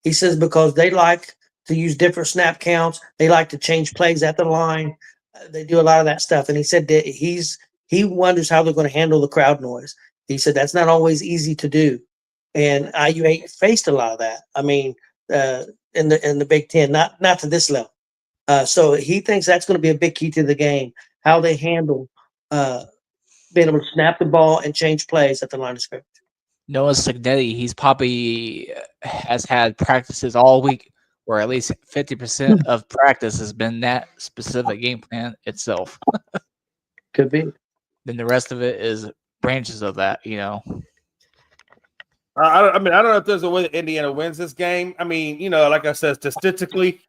He says because they like to use different snap counts, they like to change plays at the line, they do a lot of that stuff, and he said that he wonders how they're going to handle the crowd noise. He said that's not always easy to do. And IU ain't faced a lot of that. I mean, in the Big Ten, not to this level. So he thinks that's going to be a big key to the game, how they handle being able to snap the ball and change plays at the line of scrimmage. Noah Cignetti, he's probably has had practices all week, where at least 50% of practice has been that specific game plan itself. Could be. Then the rest of it is branches of that, you know. I don't know if there's a way that Indiana wins this game. I mean, you know, like I said, statistically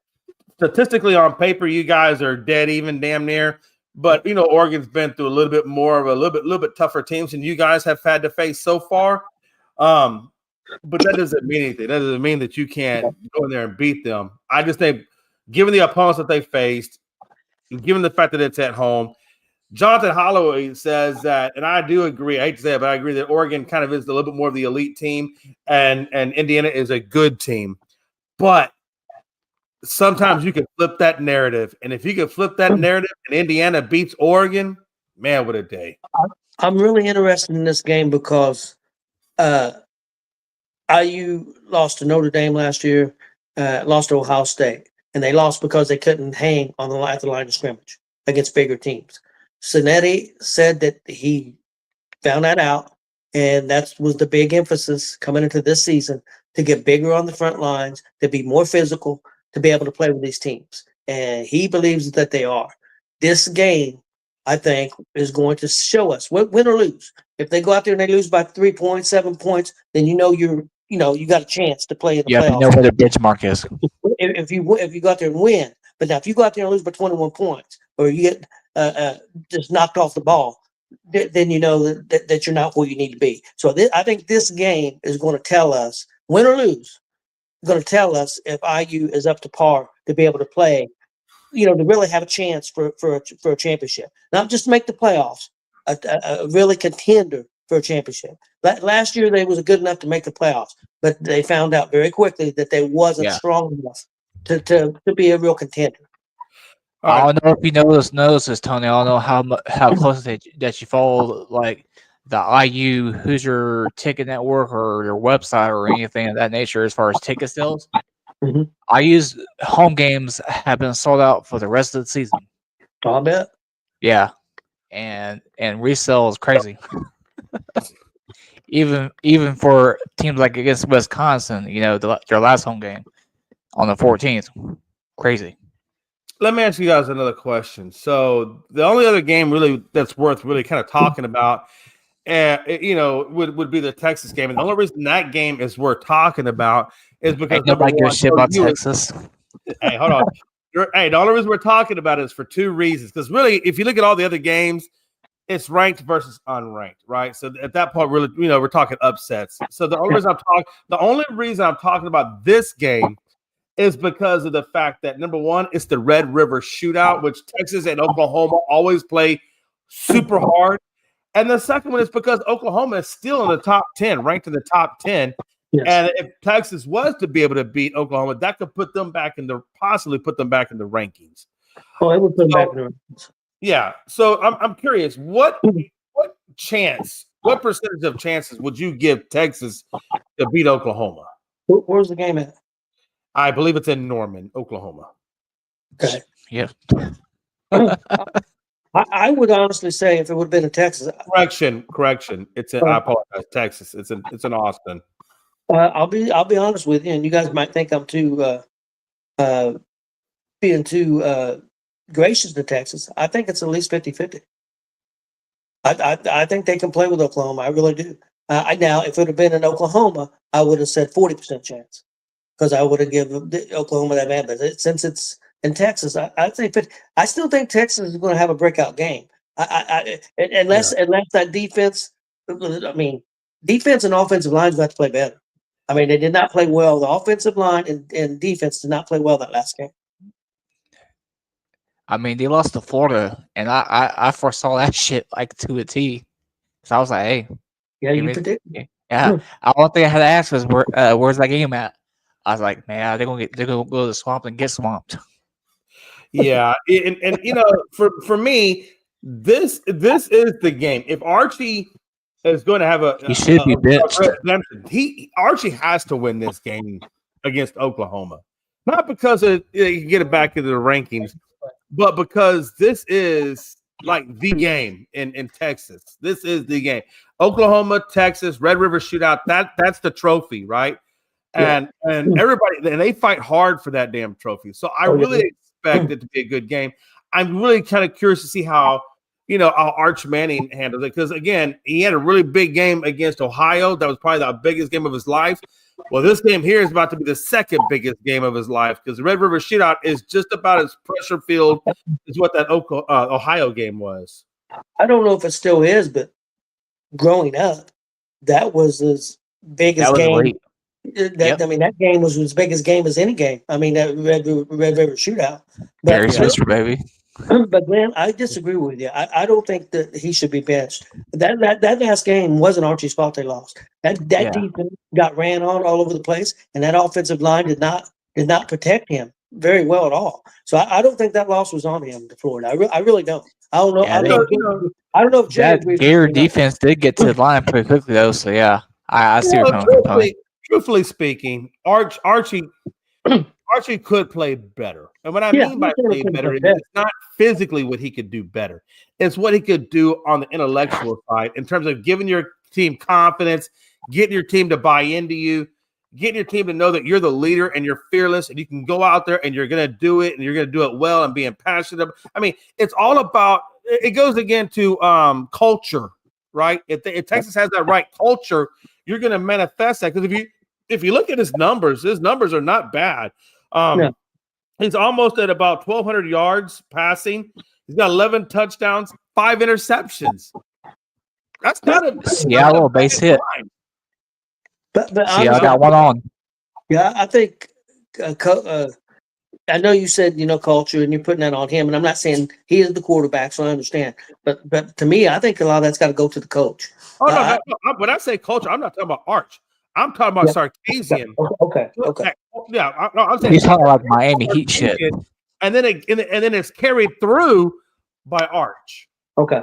on paper, you guys are dead even, damn near. But you know, Oregon's been through a little bit more of a little bit tougher teams than you guys have had to face so far. But that doesn't mean anything. That doesn't mean that you can't go in there and beat them. I just think, given the opponents that they faced, and given the fact that it's at home, Jonathan Holloway says that, and I do agree. I hate to say it, but I agree that Oregon kind of is a little bit more of the elite team, and Indiana is a good team. But sometimes you can flip that narrative, and if you can flip that narrative and Indiana beats Oregon, man, what a day! I'm really interested in this game because IU lost to Notre Dame last year, lost to Ohio State, and they lost because they couldn't hang on at the line of scrimmage against bigger teams. Cinetti said that he found that out, and that was the big emphasis coming into this season, to get bigger on the front lines, to be more physical, to be able to play with these teams. And he believes that they are. This game, I think, is going to show us, win or lose. If they go out there and they lose by 3 points, 7 points, then you got a chance to play in the playoffs. You know where the benchmark is. If you go out there and win, but now if you go out there and lose by 21 points, or you get just knocked off the ball, then you know that you're not where you need to be. So I think this game is going to tell us, win or lose, going to tell us if IU is up to par to be able to play, to really have a chance for a championship, not just make the playoffs, a really contender for a championship. Last year they was good enough to make the playoffs, but they found out very quickly that they wasn't strong enough to be a real contender. I don't know if you noticed this, Tony. I don't know how close that you follow, like, the IU Hoosier Ticket Network or their website or anything of that nature as far as ticket sales. Mm-hmm. IU's home games have been sold out for the rest of the season. I bet. Yeah, and resale is crazy. even for teams like against Wisconsin, their last home game on the 14th, crazy. Let me ask you guys another question. So the only other game really that's worth really kind of talking about, would be the Texas game. And the only reason that game is worth talking about is because nobody gives a shit about Texas. Hey, hold on. The only reason we're talking about it is for two reasons. Because really, if you look at all the other games, it's ranked versus unranked, right? So at that point, really, we're talking upsets. So the only reason I'm talking about this game is because of the fact that, number one, it's the Red River Shootout, which Texas and Oklahoma always play super hard. And the second one is because Oklahoma is still in the top 10, ranked in the top 10. Yes. And if Texas was to be able to beat Oklahoma, that could possibly put them back in the rankings. Oh, it would put them back in the rankings. Yeah. So I'm curious, what percentage of chances would you give Texas to beat Oklahoma? Where's the game at? I believe it's in Norman, Oklahoma. Okay. Yeah. I would honestly say if it would have been in Texas. Correction. It's in. I apologize. Texas. It's in Austin. I'll be honest with you, and you guys might think I'm being too gracious to Texas. I think it's at least 50-50. I think they can play with Oklahoma. I really do. Now, if it would have been in Oklahoma, I would have said 40% chance, because I would have given Oklahoma that man. But since it's in Texas, I'd say 50. I still think Texas is going to have a breakout game. Unless that defense. I mean, defense and offensive lines got to play better. I mean, they did not play well. The offensive line and defense did not play well that last game. I mean, they lost to Florida, and I foresaw that shit like to a T. So I was like, hey. Yeah, you predicted. Yeah. One thing I had to ask was where's that game at? I was like, man, they're gonna go to the swamp and get swamped. Yeah, and for me, this is the game. If Archie is going to have he should be benched. Archie has to win this game against Oklahoma, not because he can get it back into the rankings, but because this is like the game in Texas. This is the game. Oklahoma, Texas, Red River Shootout. That's the trophy, right? And everybody, and they fight hard for that damn trophy. So I really expect it to be a good game. I'm really kind of curious to see how, how Arch Manning handled it. Because, again, he had a really big game against Ohio. That was probably the biggest game of his life. Well, this game here is about to be the second biggest game of his life because the Red River Shootout is just about as pressure-filled as what that Ohio game was. I don't know if it still is, but growing up, that was as big as That was game. elite. I mean, that game was as big as game as any game. I mean, that Red River Shootout. Barry But, Switzer, baby. but Glenn, I disagree with you. I don't think that he should be benched. That last game wasn't Archie's fault they lost. That defense got ran on all over the place, and that offensive line did not protect him very well at all. So I don't think that loss was on him to Florida. I really don't. I don't know. Yeah, I don't know if Jay That agrees with Gator me or not. defense did get to the line pretty quickly, though. So, yeah, I see what you're coming from, Tony. Truthfully speaking, Archie could play better. And what I Yeah, mean by he play could better play is better. it's not physically what he could do better. It's what he could do on the intellectual side in terms of giving your team confidence, getting your team to buy into you, getting your team to know that you're the leader and you're fearless and you can go out there and you're going to do it and you're going to do it well and being passionate. I mean, it's all about – it goes again to culture, right? If Texas has that right culture, you're going to manifest that. Because if you look at his numbers are not bad. No. He's almost at about 1,200 yards passing. He's got 11 touchdowns, 5 interceptions. That's not a Seattle base hit. But Seattle honestly, got one on. yeah, I think I know you said culture, and you're putting that on him, and I'm not saying he is the quarterback, so I understand. But to me, I think a lot of that's got to go to the coach. Oh no! When I say culture, I'm not talking about Arch. I'm talking about Sarkisian. Okay. Yeah, I'm saying He's talking like Miami Heat shit. and then it's carried through by Arch. Okay.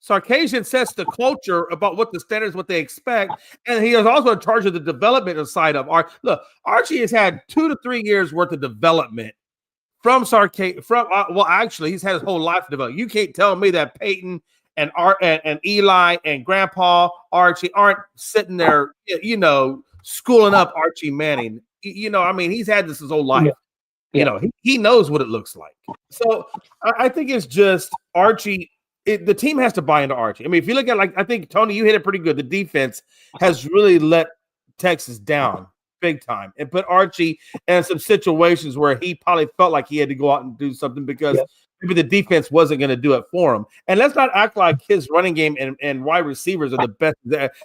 Sarkisian sets the culture about what the standards, what they expect, and he is also in charge of the development side of Arch. Look, Archie has had 2 to 3 years worth of development from Sarkisian. Actually, he's had his whole life to develop. You can't tell me that Peyton and Eli and Grandpa Archie aren't sitting there, schooling up Archie Manning. I mean, he's had this his whole life. Yeah. He knows what it looks like. So I think it's just Archie. The team has to buy into Archie. I mean, if you look at I think Tony, you hit it pretty good. The defense has really let Texas down big time and put Archie in some situations where he probably felt like he had to go out and do something because maybe the defense wasn't going to do it for him. And let's not act like his running game and wide receivers are the best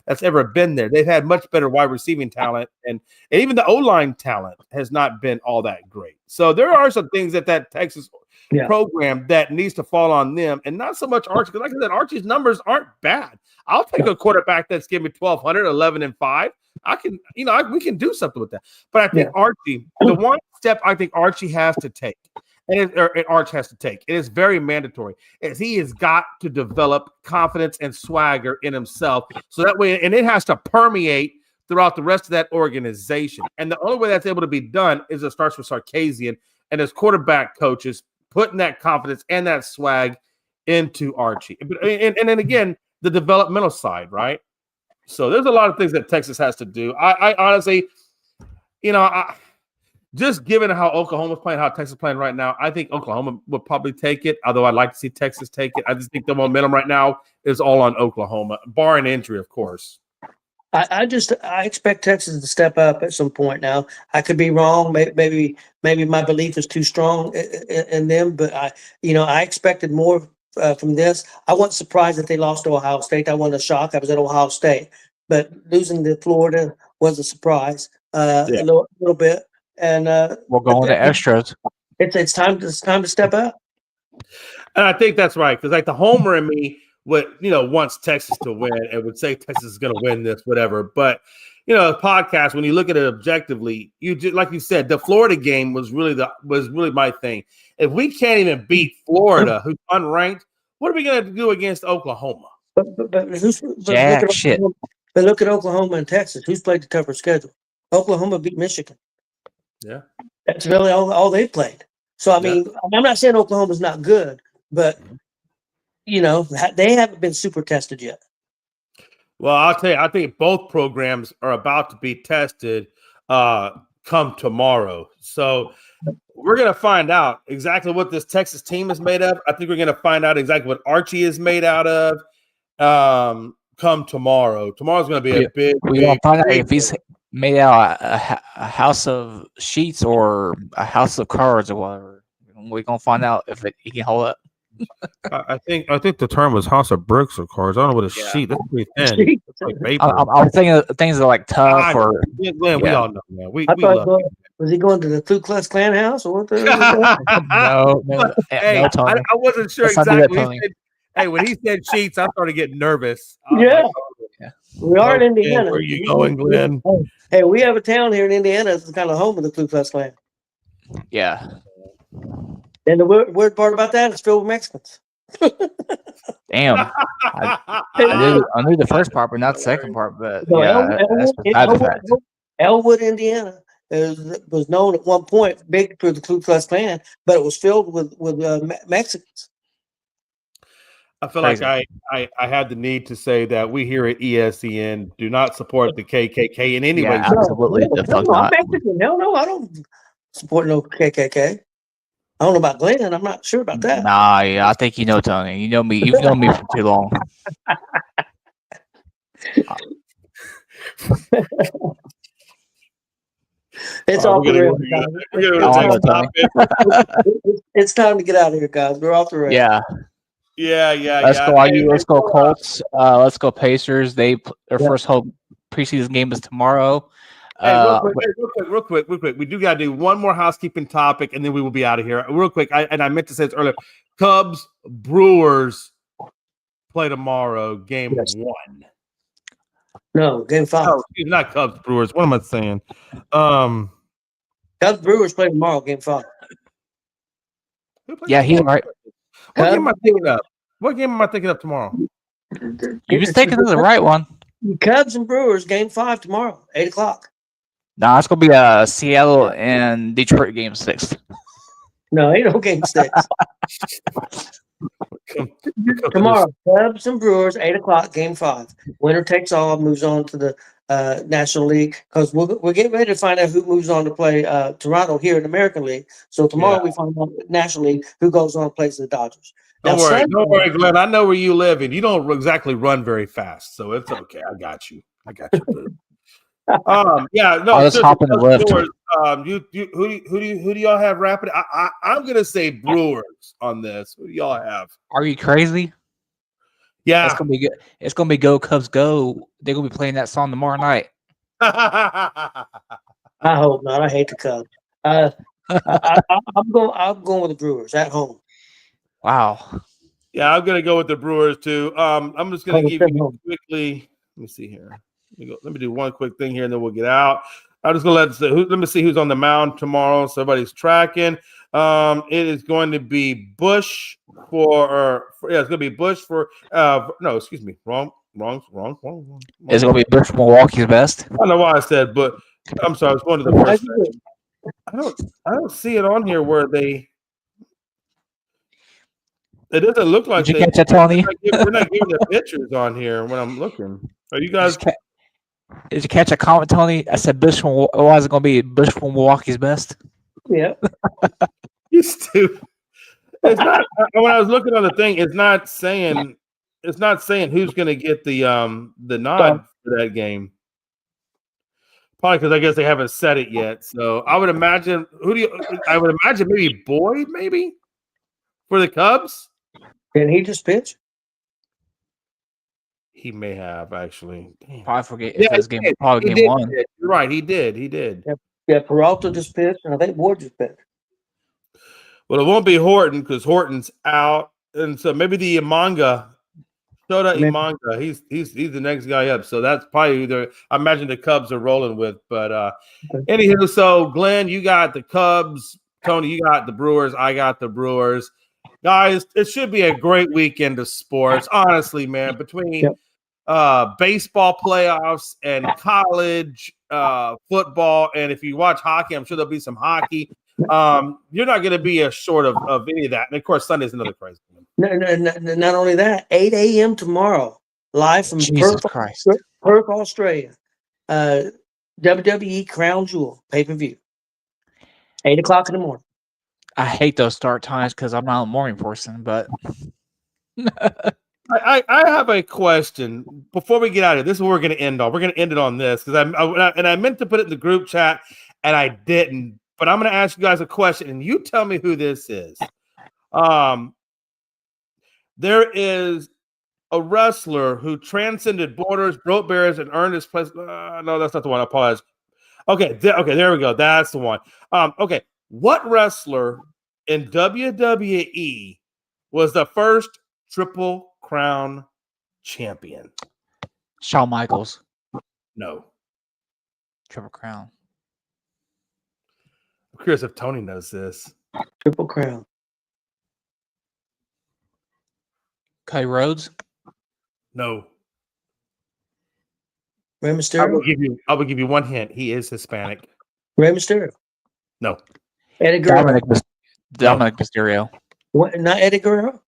that's ever been there. They've had much better wide receiving talent, and even the O-line talent has not been all that great. So there are some things that Texas program that needs to fall on them, and not so much Archie. Because like I said, Archie's numbers aren't bad. I'll take a quarterback that's giving me 1,200, 11-5. I can, we can do something with that. But I think Archie, the one step I think Archie has to take, and Arch has to take, it is very mandatory, is he has got to develop confidence and swagger in himself. So that way, and it has to permeate throughout the rest of that organization. And the only way that's able to be done is it starts with Sarkisian and his quarterback coaches putting that confidence and that swag into Archie. And then again, the developmental side, right? So there's a lot of things that Texas has to do. I honestly, just given how Oklahoma's playing, how Texas is playing right now, I think Oklahoma would probably take it, although I'd like to see Texas take it. I just think the momentum right now is all on Oklahoma, barring injury, of course. I expect Texas to step up at some point now. I could be wrong. Maybe my belief is too strong in them, but I expected more from this. I wasn't surprised that they lost to Ohio State. I wasn't a shock. I was at Ohio State, but losing to Florida was a surprise a little bit. And we're going to extras. It's time to step up. And I think that's right, because like the homer in me wants Texas to win and would say Texas is going to win this, whatever. But the podcast, when you look at it objectively, like you said, the Florida game was really my thing. If we can't even beat Florida, who's unranked, what are we going to do against Oklahoma? But look at Oklahoma and Texas. Who's played the tougher schedule? Oklahoma beat Michigan. Yeah, that's really all they played. So I mean, I'm not saying Oklahoma's not good, but they haven't been super tested yet. Well, I'll tell you, I think both programs are about to be tested come tomorrow. So we're gonna find out exactly what this Texas team is made of. I think we're gonna find out exactly what Archie is made out of. Come tomorrow. Tomorrow's gonna be a big. We gonna find out big if he's made out a house of sheets or a house of cards or whatever. We're gonna find out if he can hold up. I think the term was house of bricks or cards. I don't know what a sheet. That's pretty thin. Sheet. It's like paper. I'm thinking of things that are like tough or Glenn, we yeah. all know, man. We I love thought, was he going to the Ku Klux Klan house or what? The no, Hey, no, Tony. I wasn't sure Let's not do that, exactly. Tony. Hey, when he said sheets, I started getting nervous. I was Yeah. like, We are in "Oh, Indiana. Glenn, where you going, Glenn? Hey, we have a town here in Indiana that's kind of home of the Ku Klux Klan. Yeah. And the weird part about that is filled with Mexicans. Damn. I knew the first part, but not the second part. But So yeah, that's beside the fact. Elwood, Indiana, was known at one point big for the Ku Klux Klan, but it was filled with Mexicans. I feel Crazy. like I had the need to say that we here at ESEN do not support the KKK in any way. Yeah, absolutely. The fuck I'm not. Mexican. No, I don't support no KKK. I don't know about Glenn. I'm not sure about that. Nah, yeah, I think you know Tony. You know me. You've known me for too long. It's All off right, the we're rails. gonna- guys. we're gonna All take the a time. topic. It's time to get out of here, guys. We're off the rails. Yeah. Yeah. Let's go. Hey, Let's go Colts. Let's go Pacers. Their Yeah. first home preseason game is tomorrow. Hey, real quick. We do got to do one more housekeeping topic, and then we will be out of here. Real quick, I meant to say this earlier. Cubs Brewers play tomorrow, game Yes. 1. No, game 5. Oh, excuse me, not Cubs Brewers. What am I saying? Cubs Brewers play tomorrow, game 5. Who plays Yeah, he's tomorrow? right. What game am I thinking of? What game am I thinking of tomorrow? You're just thinking of the right one. Cubs and Brewers, game 5 tomorrow, 8:00. Nah, it's gonna be Seattle and Detroit game 6. No, ain't no game 6. Tomorrow, Cubs and Brewers, 8:00, game 5. Winner takes all, moves on to the National League, because we're getting ready to find out who moves on to play Toronto here in the American League. So tomorrow we find out National League who goes on and plays the Dodgers. Don't Now, worry, Sunday- don't worry, Glenn. I know where you live, and you don't exactly run very fast, so it's okay. I got you. Dude. Yeah, no. I'll just hop in the lift. Brewers, who do y'all have rapid? I'm gonna say Brewers on this. Who do y'all have? Are you crazy? Yeah. It's gonna be good. It's gonna be Go Cubs Go. They're gonna be playing that song tomorrow night. I hope not. I hate the Cubs. I'm going with the Brewers at home. Wow. Yeah, I'm gonna go with the Brewers too. I'm just gonna Oh, give good you one. quickly. Let me see here. Let me do one quick thing here, and then we'll get out. I'm just gonna let me see who's on the mound tomorrow, so everybody's tracking. It is going to be Bush it's gonna be Bush for no, excuse me, wrong. It's gonna be Bush Milwaukee's best. I don't know why I said, but I'm sorry. I was going to the first. I don't see it on here where they. It doesn't look like Did you catch that, Tony? we're not giving the pictures on here when I'm looking. Are you guys? Did you catch a comment, Tony? I said Bush. Why is it gonna be Bush from Milwaukee's best? Yeah. You stupid. It's not. When I was looking on the thing, it's not saying who's going to get the nod for that game. Probably because I guess they haven't said it yet. So I would imagine I would imagine maybe Boyd, maybe for the Cubs. Did he just pitch? He may have actually. Damn. Probably forget if this game probably He game did. 1. You're right. He did. Yeah, Peralta just pitched, and I think Ward just pitched. Well, it won't be Horton because Horton's out, and so maybe the Imanga, Shota Imanga. He's the next guy up. So that's probably either. I imagine the Cubs are rolling with. But anywho, so Glenn, you got the Cubs. Tony, you got the Brewers. I got the Brewers. Guys, it should be a great weekend of sports. Honestly, man, between baseball playoffs and college football, and if you watch hockey, I'm sure there'll be some hockey. You're not going to be short of any of that. And of course, Sunday's another crazy one. Not only that, 8 a.m. tomorrow, live from Jesus Christ. Perth, Australia. WWE Crown Jewel pay-per-view. 8:00 in the morning. I hate those start times because I'm not a morning person. But I have a question before we get out of here. This is what we're going to end on. We're going to end it on this because I meant to put it in the group chat and I didn't. But I'm going to ask you guys a question, and you tell me who this is. There is a wrestler who transcended borders, broke barriers, and earned his place. No, that's not the one. I apologize. Okay, there we go. That's the one. Okay, what wrestler in WWE was the first Triple Crown champion? Shawn Michaels, No. Triple Crown. I'm curious if Tony knows this. Triple Crown. Cody Rhodes. No. Rey I Mysterio. will give you one hint. He is Hispanic. Rey Mysterio. No. Eddie Guerrero. Dominic Mysterio. What, not Eddie Guerrero.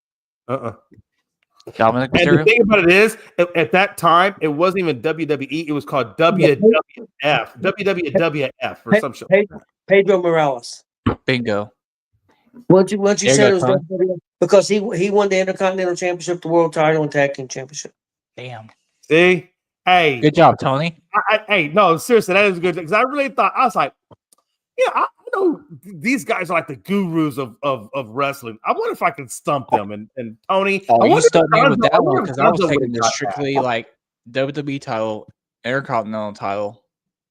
Dominic And the Mysterio. thing about it is, at that time, it wasn't even WWE. It was called WWF. WWF or some shit. Pedro Morales. Bingo. Once you There said it you was go, WWE, because he won the Intercontinental Championship, the World Title, and Tag Team Championship. Damn. See? Hey. Good job, Tony. Hey, no, seriously, that is good. Because I really thought, I was like, yeah, I know these guys are like the gurus of wrestling. I wonder if I can stump them. And Tony, Oh, I you wonder if stumped me with Gonzo- that I one wonder because if I was Gonzo taking would've this got that. strictly like WWE title, Intercontinental title,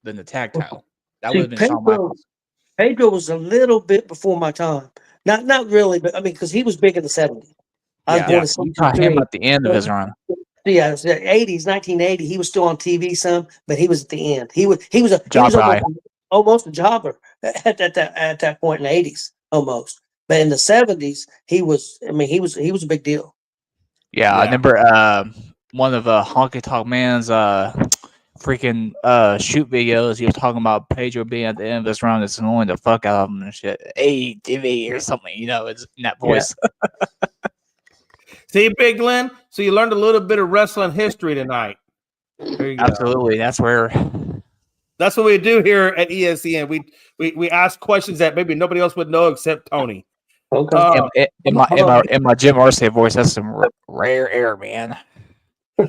then the tag title. That See, would have been Shawn Michaels. Pedro was a little bit before my time. Not really, but I mean, because he was big in the 70s. I was born in You caught him 73. at the end of his run. Yeah, it was the 80s, 1980. He was still on TV some, but he was at the end. He was Job guy. almost a jobber at that point in the 80s, almost. But in the 70s, he was a big deal. Yeah, I Yeah. remember one of Honky Tonk Man's freaking shoot videos. He was talking about Pedro being at the end of this run. It's annoying the fuck out of him and shit. Hey, TV or something, it's in that voice. See, Big Glenn? So you learned a little bit of wrestling history tonight. There you go. Absolutely. That's where That's what we do here at ESPN. We ask questions that maybe nobody else would know except Tony. Okay. in my Jim Irsay voice, that's some rare air, man. All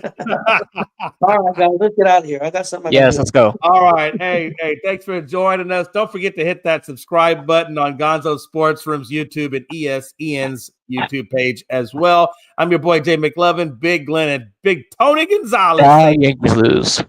right, guys, let's get out of here. I got something. Yes, let's go. All right. Hey, thanks for joining us. Don't forget to hit that subscribe button on Gonzo Sports Room's YouTube and ESPN's YouTube page as well. I'm your boy, Jay McLovin, Big Glenn, and Big Tony Gonzalez. Yankees lose.